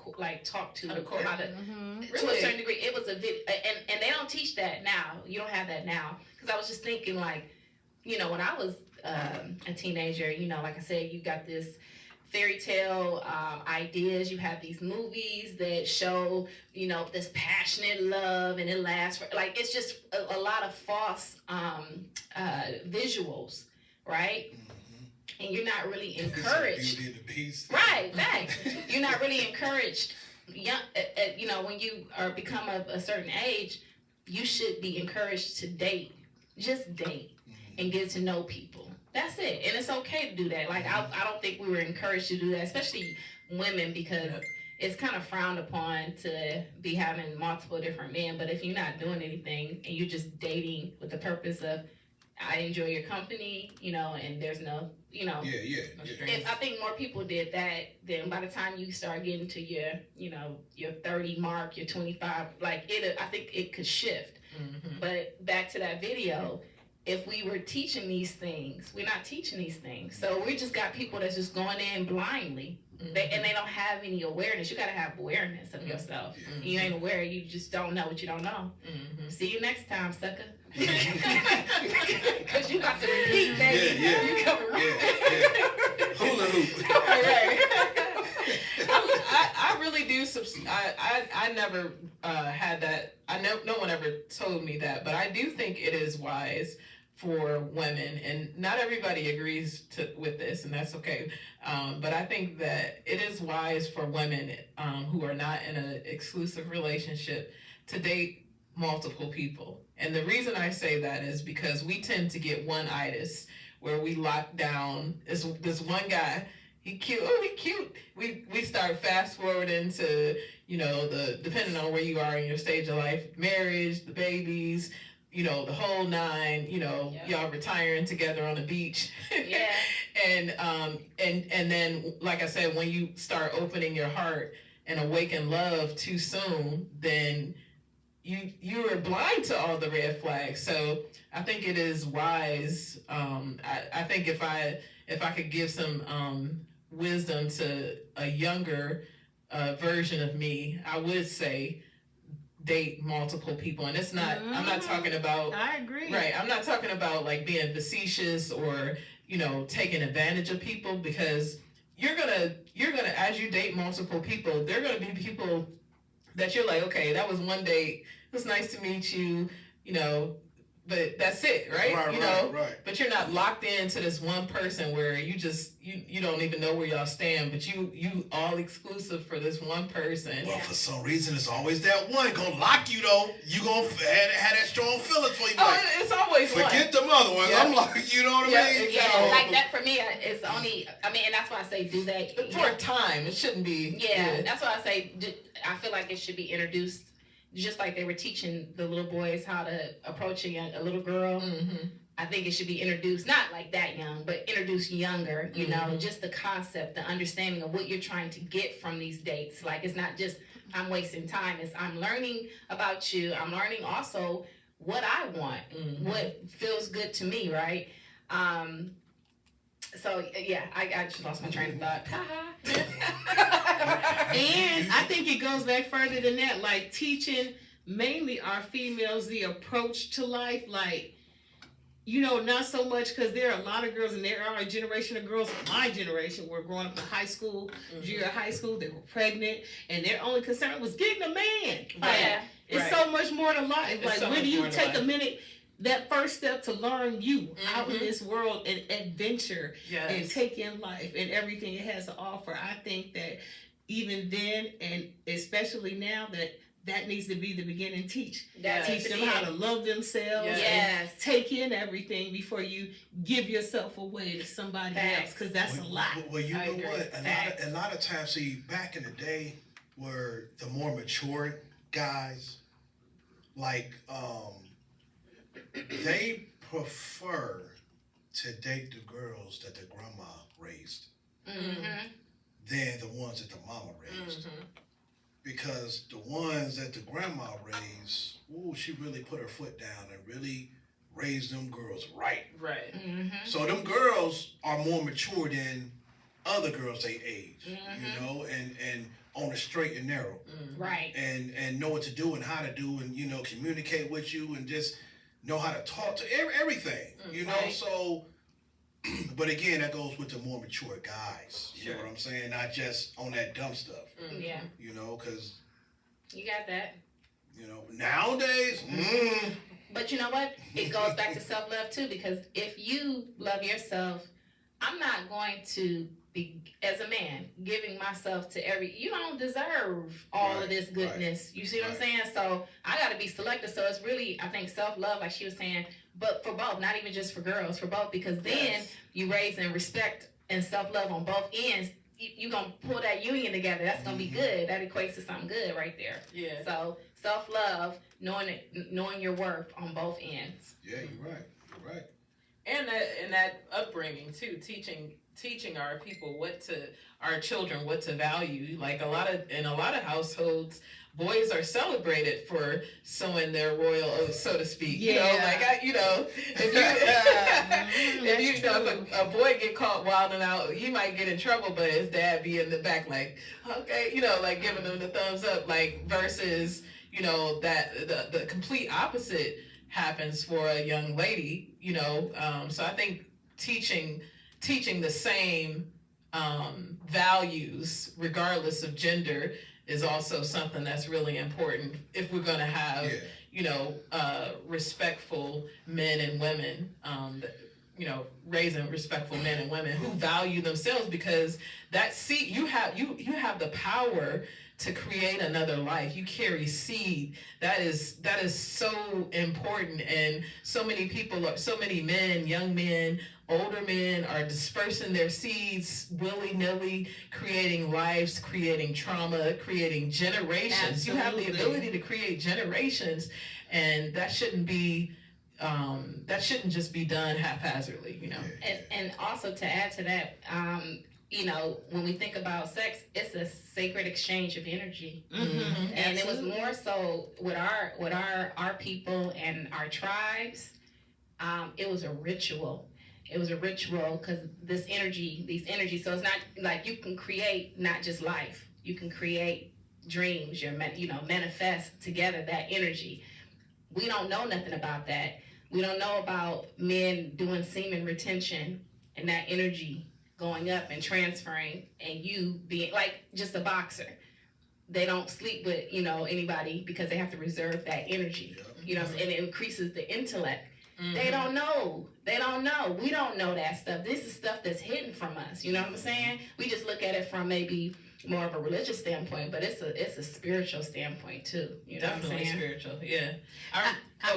S2: talk to, to a certain degree. It was a video, and they don't teach that now. You don't have that now. Because I was just thinking, like, you know, when I was a teenager, you know, like I said, you got this fairy tale ideas. You have these movies that show, you know, this passionate love and it lasts for, like, it's just a lot of false visuals, right? And you're not really encouraged.
S1: Beauty and the Beast.
S2: Right, thanks. You're not really encouraged. You know, when you become a certain age, you should be encouraged to date. Just date and get to know people. That's it. And it's okay to do that. Like, I don't think we were encouraged to do that, especially women, because it's kind of frowned upon to be having multiple different men. But if you're not doing anything and you're just dating with the purpose of, I enjoy your company, you know, and there's no, you know. If I think more people did that, then by the time you start getting to your, you know, your 30 mark, your 25, like I think it could shift. But back to that video, if we were teaching these things, we're not teaching these things. So we just got people that's just going in blindly. And they don't have any awareness. You got to have awareness of yourself. You ain't aware, you just don't know what you don't know. See you next time, sucker. Because you got to repeat, baby. You coming right.
S1: Hula hoop.
S3: I really do. I never had that. No one ever told me that, but I do think it is wise for women, and not everybody agrees with this, and that's okay. But I think that it is wise for women who are not in an exclusive relationship to date multiple people. And the reason I say that is because we tend to get one-itis, where we lock down this one guy. He cute. Oh, he cute. We start fast forwarding to, you know, depending on where you are in your stage of life, marriage, the babies, you know, the whole nine, you know, y'all retiring together on the beach. And then, like I said, when you start opening your heart and awaken love too soon, then you are blind to all the red flags. So I think it is wise. I think if I could give some wisdom to a younger version of me, I would say date multiple people. And it's not, I'm not talking about,
S4: I agree.
S3: Right. I'm not talking about like being facetious or, you know, taking advantage of people, because you're gonna, as you date multiple people, they're gonna be people that you're like, okay, that was one date. It was nice to meet you, you know, but that's it, right?
S1: Right.
S3: But you're not locked into this one person where you just you don't even know where y'all stand, but you all exclusive for this one person.
S1: Well, for some reason, it's always that one gonna lock you though. You gonna have that strong feeling for you.
S3: Oh, it's always
S1: forget them other ones. I'm like, you know what I mean?
S2: Yeah, like that for me. It's only. I mean, and that's why I say do that
S3: for a time. It shouldn't be.
S2: Yeah, that's why I say. I feel like it should be introduced. Just like they were teaching the little boys how to approach a little girl, I think it should be introduced, not like that young, but introduced younger, you know, just the concept, the understanding of what you're trying to get from these dates. Like, it's not just, I'm wasting time. It's, I'm learning about you. I'm learning also what I want, what feels good to me, right? So, yeah, I just lost my train of thought.
S4: And I think it goes back further than that, like teaching mainly our females the approach to life, like, you know, not so much, because there are a lot of girls, and there are a generation of girls, my generation, were growing up in high school, junior high school, they were pregnant, and their only concern was getting a man. Like, it's so much more to life. It's like, so when do you take a minute, that first step to learn you out in this world and adventure and take in life and everything it has to offer? I think that even then, and especially now, that needs to be the beginning. Teach them how to love themselves and take in everything before you give yourself away to somebody else, because that's a lot.
S1: Well, you know what? A lot of times, see, back in the day, were the more mature guys, like, they prefer to date the girls that the grandma raised than the ones that the mama raised. Because the ones that the grandma raised, she really put her foot down and really raised them girls right. So them girls are more mature than other girls they age, you know, and on the straight and narrow. And know what to do and how to do, and, you know, communicate with you, and just know how to talk to everything, you know. So, but again, that goes with the more mature guys. You know what I'm saying? Not just on that dumb stuff. You know, because
S2: you got that.
S1: You know, nowadays.
S2: But you know what? It goes back to self-love too, because if you love yourself, I'm not going to be, as a man, giving myself to you don't deserve all of this goodness. You see what I'm saying? So I got to be selective. So it's really, I think, self-love, like she was saying, but for both, not even just for girls, for both, because then
S3: Yes.
S2: you raise in respect and self-love on both ends. You gonna pull that union together. That's gonna be good. That equates to something good right there.
S3: Yeah.
S2: So self-love, knowing your worth on both ends.
S1: Yeah, you're right. You're right.
S3: And that upbringing too, teaching our people our children what to value. Like in a lot of households, boys are celebrated for sowing their royal oats, so to speak. You know, like if a boy get caught wilding out, he might get in trouble, but his dad be in the back like, okay, like giving him the thumbs up, like versus, that the complete opposite happens for a young lady, so I think teaching the same values regardless of gender is also something that's really important if we're going to have respectful men and women, raising respectful men and women who value themselves, because you have the power to create another life. You carry seed. That is so important. And so many men, young men, older men are dispersing their seeds willy-nilly, creating lives, creating trauma, creating generations.
S4: Absolutely.
S3: You have the ability to create generations, and that shouldn't just be done haphazardly,
S2: And also to add to that, when we think about sex, it's a sacred exchange of energy.
S3: Mm-hmm.
S2: And it was more so with our people and our tribes. It was a ritual. It was a ritual because these energies. So it's not like you can create not just life. You can create dreams. Manifest together that energy. We don't know nothing about that. We don't know about men doing semen retention and that energy going up and transferring, and you being like just a boxer. They don't sleep with anybody because they have to reserve that energy. And it increases the intellect. Mm-hmm. They don't know. We don't know that stuff. This is stuff that's hidden from us. You know what I'm saying? We just look at it from maybe more of a religious standpoint, but it's a spiritual standpoint too. You know
S3: Definitely
S2: what I'm saying?
S3: Spiritual. Yeah.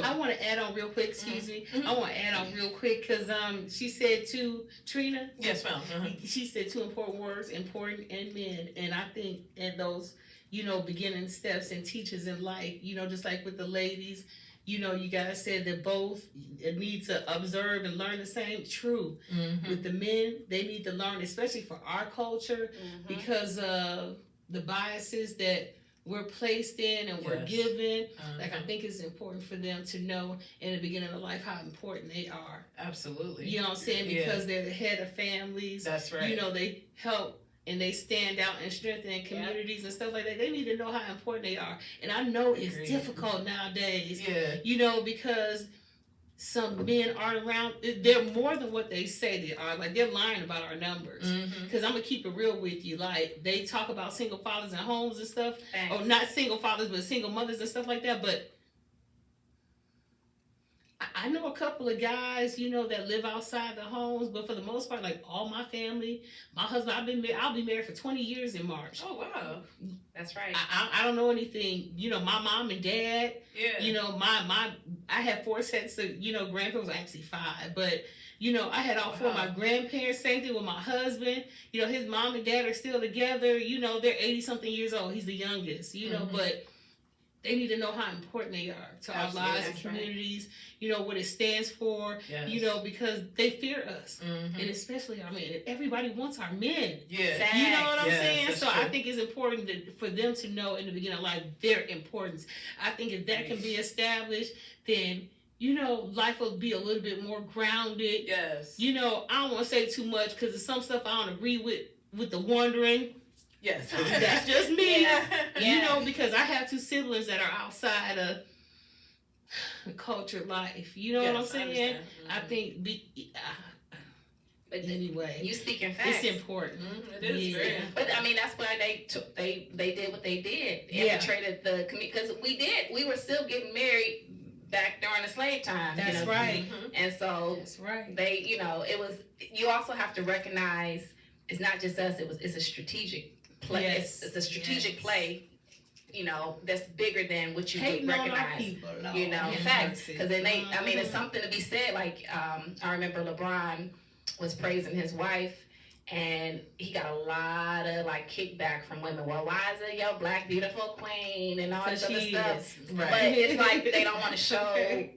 S4: I want to add on real quick. Excuse me.
S3: Mm-hmm.
S4: I want to add on real quick because she said to Trina.
S3: Yes, ma'am.
S4: She said two important words: important and men. And I think in those beginning steps and teachers in life, just like with the ladies. You guys said that both need to observe and learn the same. True.
S3: Mm-hmm.
S4: With the men, they need to learn, especially for our culture, because of the biases that we're placed in and we're given. Like, I think it's important for them to know in the beginning of life how important they are.
S3: Absolutely.
S4: You know what I'm saying? Because they're the head of families.
S3: That's right.
S4: They help. And they stand out and strengthen communities and stuff like that. They need to know how important they are. And I know it's difficult nowadays.
S3: Yeah.
S4: Because some men aren't around. They're more than what they say they are. Like, they're lying about our numbers. Because I'm going to keep it real with you. Like, they talk about single fathers and homes and stuff. Or not single fathers, but single mothers and stuff like that. But I know a couple of guys, that live outside the homes, but for the most part, like all my family, my husband, I'll be married for 20 years in March.
S3: Oh, wow.
S2: That's right.
S4: I don't know anything, my mom and dad,
S3: Yeah.
S4: I had 4 sets of, grandparents, actually 5, but, I had all 4 of my grandparents, same thing with my husband, his mom and dad are still together, they're 80 something years old, he's the youngest, but they need to know how important they are to our lives and communities, what it stands for, because they fear us. And especially our men. Everybody wants our men.
S3: Yeah.
S4: You know what I'm saying? So
S3: true.
S4: I think it's important for them to know in the beginning of life their importance. I think if that can be established, then, life will be a little bit more grounded.
S3: Yes.
S4: I don't want to say too much because there's some stuff I don't agree with the wandering.
S3: Yes.
S4: That's just me.
S2: Yeah.
S4: Because I have 2 siblings that are outside of cultured life. You know what I'm saying? I think,
S2: but
S4: anyway,
S2: you speaking facts.
S4: it's important.
S3: It is very important.
S2: But I mean, that's why they did what they did. Infiltrated the community, because we were still getting married back during the slave time.
S4: That's right.
S2: And so
S4: That's right.
S2: they, it was. You also have to recognize it's not just us. It's a strategic play.
S4: Yes.
S2: It's a strategic play that's bigger than what you
S4: Hating on our
S2: recognize.
S4: people, Lord.
S2: Facts. Because then it's something to be said. Like, I remember LeBron was praising his wife, and he got a lot of like kickback from women. Well, why is it your black beautiful queen and all this other stuff?
S3: Right.
S2: But it's like they don't want to show, a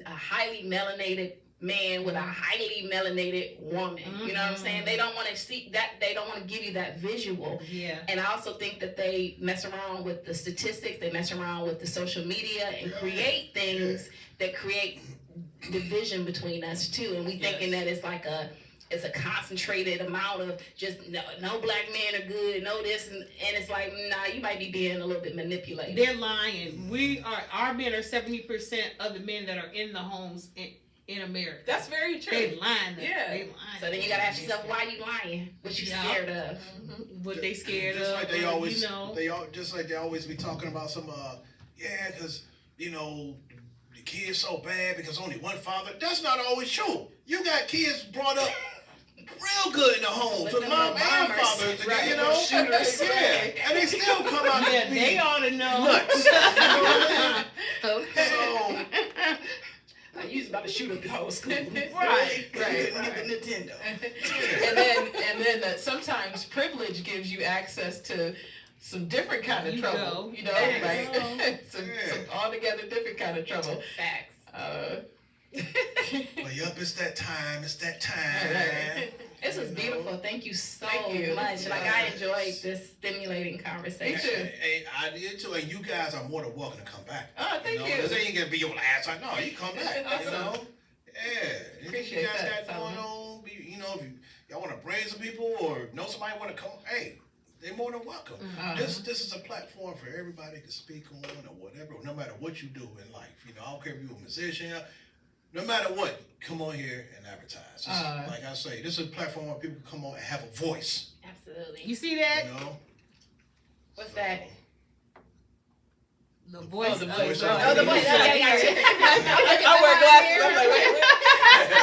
S2: highly melanated man with a highly melanated woman. You know what I'm saying? They don't want to see that. They don't want to give you that visual.
S4: Yeah.
S2: And I also think that they mess around with the statistics. They mess around with the social media and create things that create division between us too. And we thinking that it's like it's a concentrated amount of just no black men are good, no this, and it's like, nah, you might be being a little bit manipulated.
S4: They're lying. Our men are 70% of the men that are in the homes in America.
S3: That's very true.
S4: They lying.
S3: Yeah.
S4: They lying.
S2: So then you gotta ask yourself, why you lying? What you scared of?
S4: What they scared
S1: just
S4: of?
S1: Like they always,
S4: just
S1: like they always be talking about some, because the kids so bad because only one father. That's not always true. You got kids brought up real good in the home, so mom and father,
S3: shooters,
S1: and they still come out.
S4: Yeah, they ought to know.
S1: Nuts.
S2: Okay.
S1: So.
S2: You was about to shoot up the whole school.
S3: Right.
S1: Get the Nintendo.
S3: and then sometimes privilege gives you access to some different kind of trouble. Some altogether different kind of trouble.
S2: Facts.
S1: But yup, it's that time.
S2: This was beautiful. Thank you so
S3: you.
S2: much. Like, I enjoyed this stimulating conversation.
S3: Me too.
S1: Hey, I did too. And you guys are more than welcome to come back.
S3: Oh, thank you.
S1: This ain't gonna be your last time. No, you come back.
S3: Awesome.
S1: Yeah.
S3: Appreciate
S1: you guys
S3: that,
S1: got going on. If y'all want to bring some people or know somebody want to come, hey, they're more than welcome. This is a platform for everybody to speak on or whatever, no matter what you do in life. I don't care if you're a musician. No matter what, come on here and advertise. Like I say, this is a platform where people can come on and have a voice.
S2: Absolutely.
S4: You see that?
S2: What's that?
S4: The voice.
S3: The voice.
S2: Oh, the voice. Yeah.
S3: I wear glasses. I'm like, wait.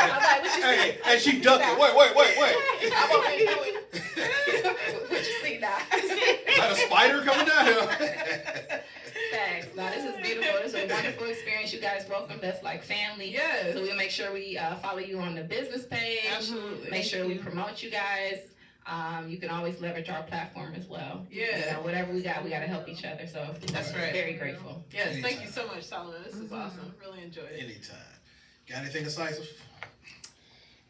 S2: I'm like, what you see?
S1: And she ducking. Wait.
S2: I'm over here doing. What you see now?
S1: Is that a spider coming down here?
S2: Thanks. Now, this is beautiful. This is a wonderful experience. You guys welcomed us like family.
S3: Yes.
S2: So we'll make sure we follow you on the business page.
S3: Absolutely.
S2: Make sure we promote you guys. You can always leverage our platform as well.
S3: Yeah.
S2: Whatever we got to help each other. So
S3: That's right.
S2: Very grateful.
S3: Yes.
S1: Anytime.
S3: Thank you so much, Solomon. This is awesome. Really enjoyed it.
S1: Anytime. Got anything decisive?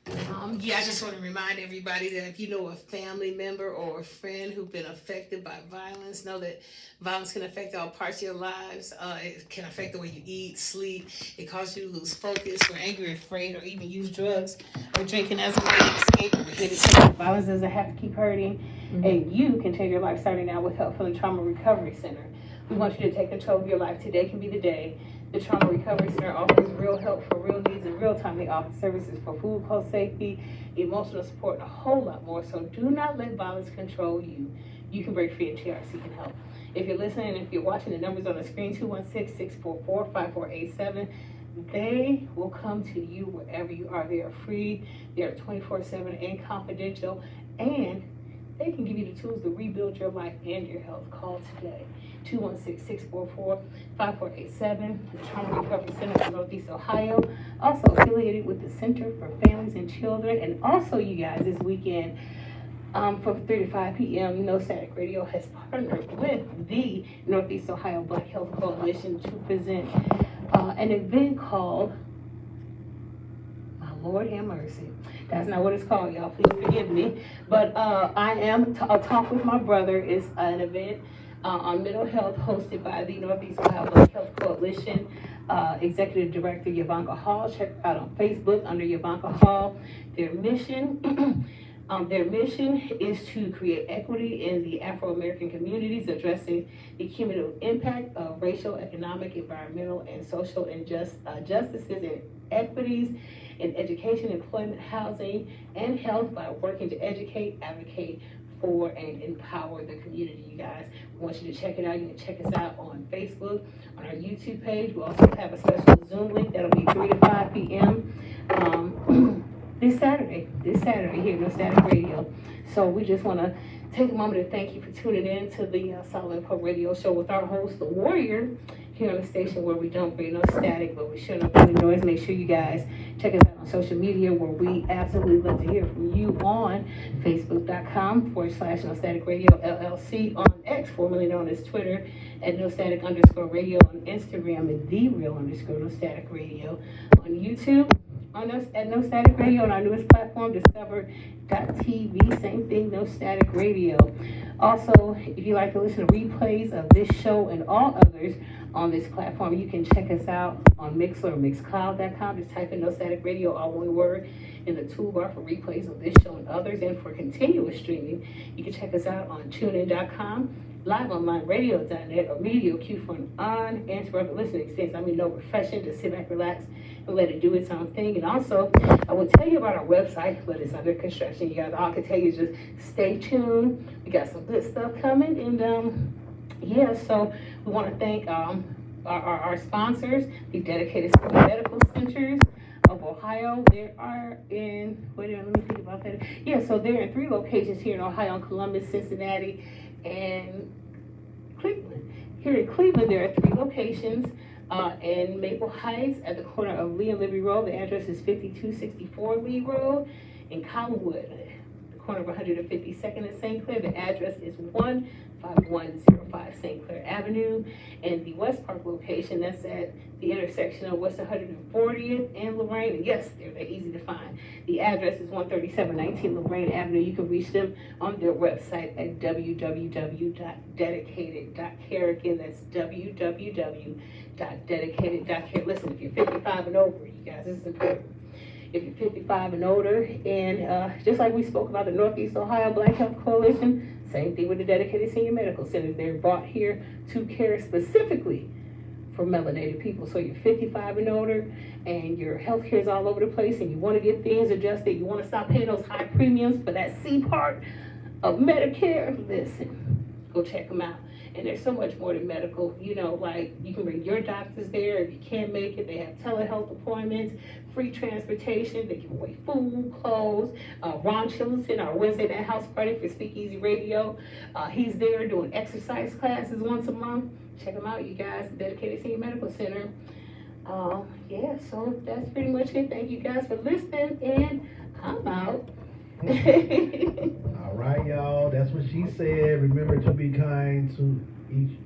S4: I just want to remind everybody that if you know a family member or a friend who've been affected by violence, know that violence can affect all parts of your lives. It can affect the way you eat, sleep. It causes you to lose focus, or angry, afraid, or even use drugs or drinking as a way to escape. Violence doesn't have to keep hurting, and you can change your life starting now with Help Healing Trauma Recovery Center. We want you to take control of your life. Today can be the day. The Trauma Recovery Center offers real help for real needs in real time. They offer services for food, clothes, safety, emotional support, and a whole lot more. So do not let violence control you. You can break free, and TRC can help. If you're listening, if you're watching, the numbers on the screen, 216-644-5487. They will come to you wherever you are. They are free. They are 24/7 and confidential. And they can give you the tools to rebuild your life and your health. Call today. 216-644-5487, the Trauma Recovery Center in Northeast Ohio, also affiliated with the Center for Families and Children. And also, you guys, this weekend, from 3 to 5 p.m., No Static Radio has partnered with the Northeast Ohio Black Health Coalition to present an event called My Lord Have Mercy. That's not what it's called, y'all. Please forgive me. But a Talk with My Brother is an event on mental health hosted by the Northeast Ohio Black Health Coalition. Executive Director Yavanka Hall. Check it out on Facebook under Yavanka Hall. Their mission is to create equity in the Afro-American communities, addressing the cumulative impact of racial, economic, environmental, and social injustices and equities in education, employment, housing, and health by working to educate, advocate for, and empower the community, you guys. We want you to check it out. You can check us out on Facebook, on our YouTube page. We also have a special Zoom link that'll be 3 to 5 p.m. this Saturday here at No Static Radio. So we just want to take a moment to thank you for tuning in to the Solid Pub Radio Show with our host, The Warrior, here on the station where we don't bring no static, but we shut up any noise. Make sure you guys check us out on social media where we absolutely love to hear from you on Facebook.com/No Static Radio LLC, on X, formerly known as Twitter, at No Static _radio, on Instagram at The Real _ No Static Radio, on YouTube at No Static Radio, on our newest platform, Discover.tv, same thing, No Static Radio. Also, if you like to listen to replays of this show and all others on this platform, you can check us out on Mixler or Mixcloud.com. Just type in No Static Radio, all one word, in the toolbar for replays of this show and others. And for continuous streaming, you can check us out on TuneIn.com, LiveOnlineRadio.net, or MediaQ for an uninterrupted listening experience. I mean, no refreshing, just sit back, relax, and let it do its own thing. And also, I will tell you about our website, but it's under construction. You guys, all I can tell you is just stay tuned. We got some good stuff coming, and yeah, so we want to thank our sponsors, the Dedicated Medical Centers of Ohio. They are in, wait a minute, let me think about that. Yeah, so they're in 3 locations here in Ohio, in Columbus, Cincinnati, and Cleveland. Here in Cleveland, there are 3 locations. In Maple Heights, at the corner of Lee and Libby Road, the address is 5264 Lee Road. In Collinwood, the corner of 152nd and St. Clair, the address is 15105 St. Clair Avenue. And the West Park location, that's at the intersection of West 140th and Lorraine. And yes, they're easy to find. The address is 13719 Lorraine Avenue. You can reach them on their website at www.dedicated.care. Again, that's www.dedicated.care. Listen, if you're 55 and over, you guys, this is important. If you're 55 and older, and just like we spoke about the Northeast Ohio Black Health Coalition, same thing with the Dedicated Senior Medical Center. They're brought here to care specifically for melanated people. So you're 55 and older, and your health care is all over the place, and you want to get things adjusted, you want to stop paying those high premiums for that C part of Medicare, listen, go check them out. And there's so much more than medical, you know, like you can bring your doctors there if you can't make it. They have telehealth appointments, free transportation, they give away food, clothes. Ron Chillison, our Wednesday night house party for Speakeasy Radio, he's there doing exercise classes once a month. Check him out, you guys, Dedicated Senior Medical Center. Yeah, so that's pretty much it. Thank you guys for listening, and I'm out.
S5: All right, y'all. That's what she said. Remember to be kind to each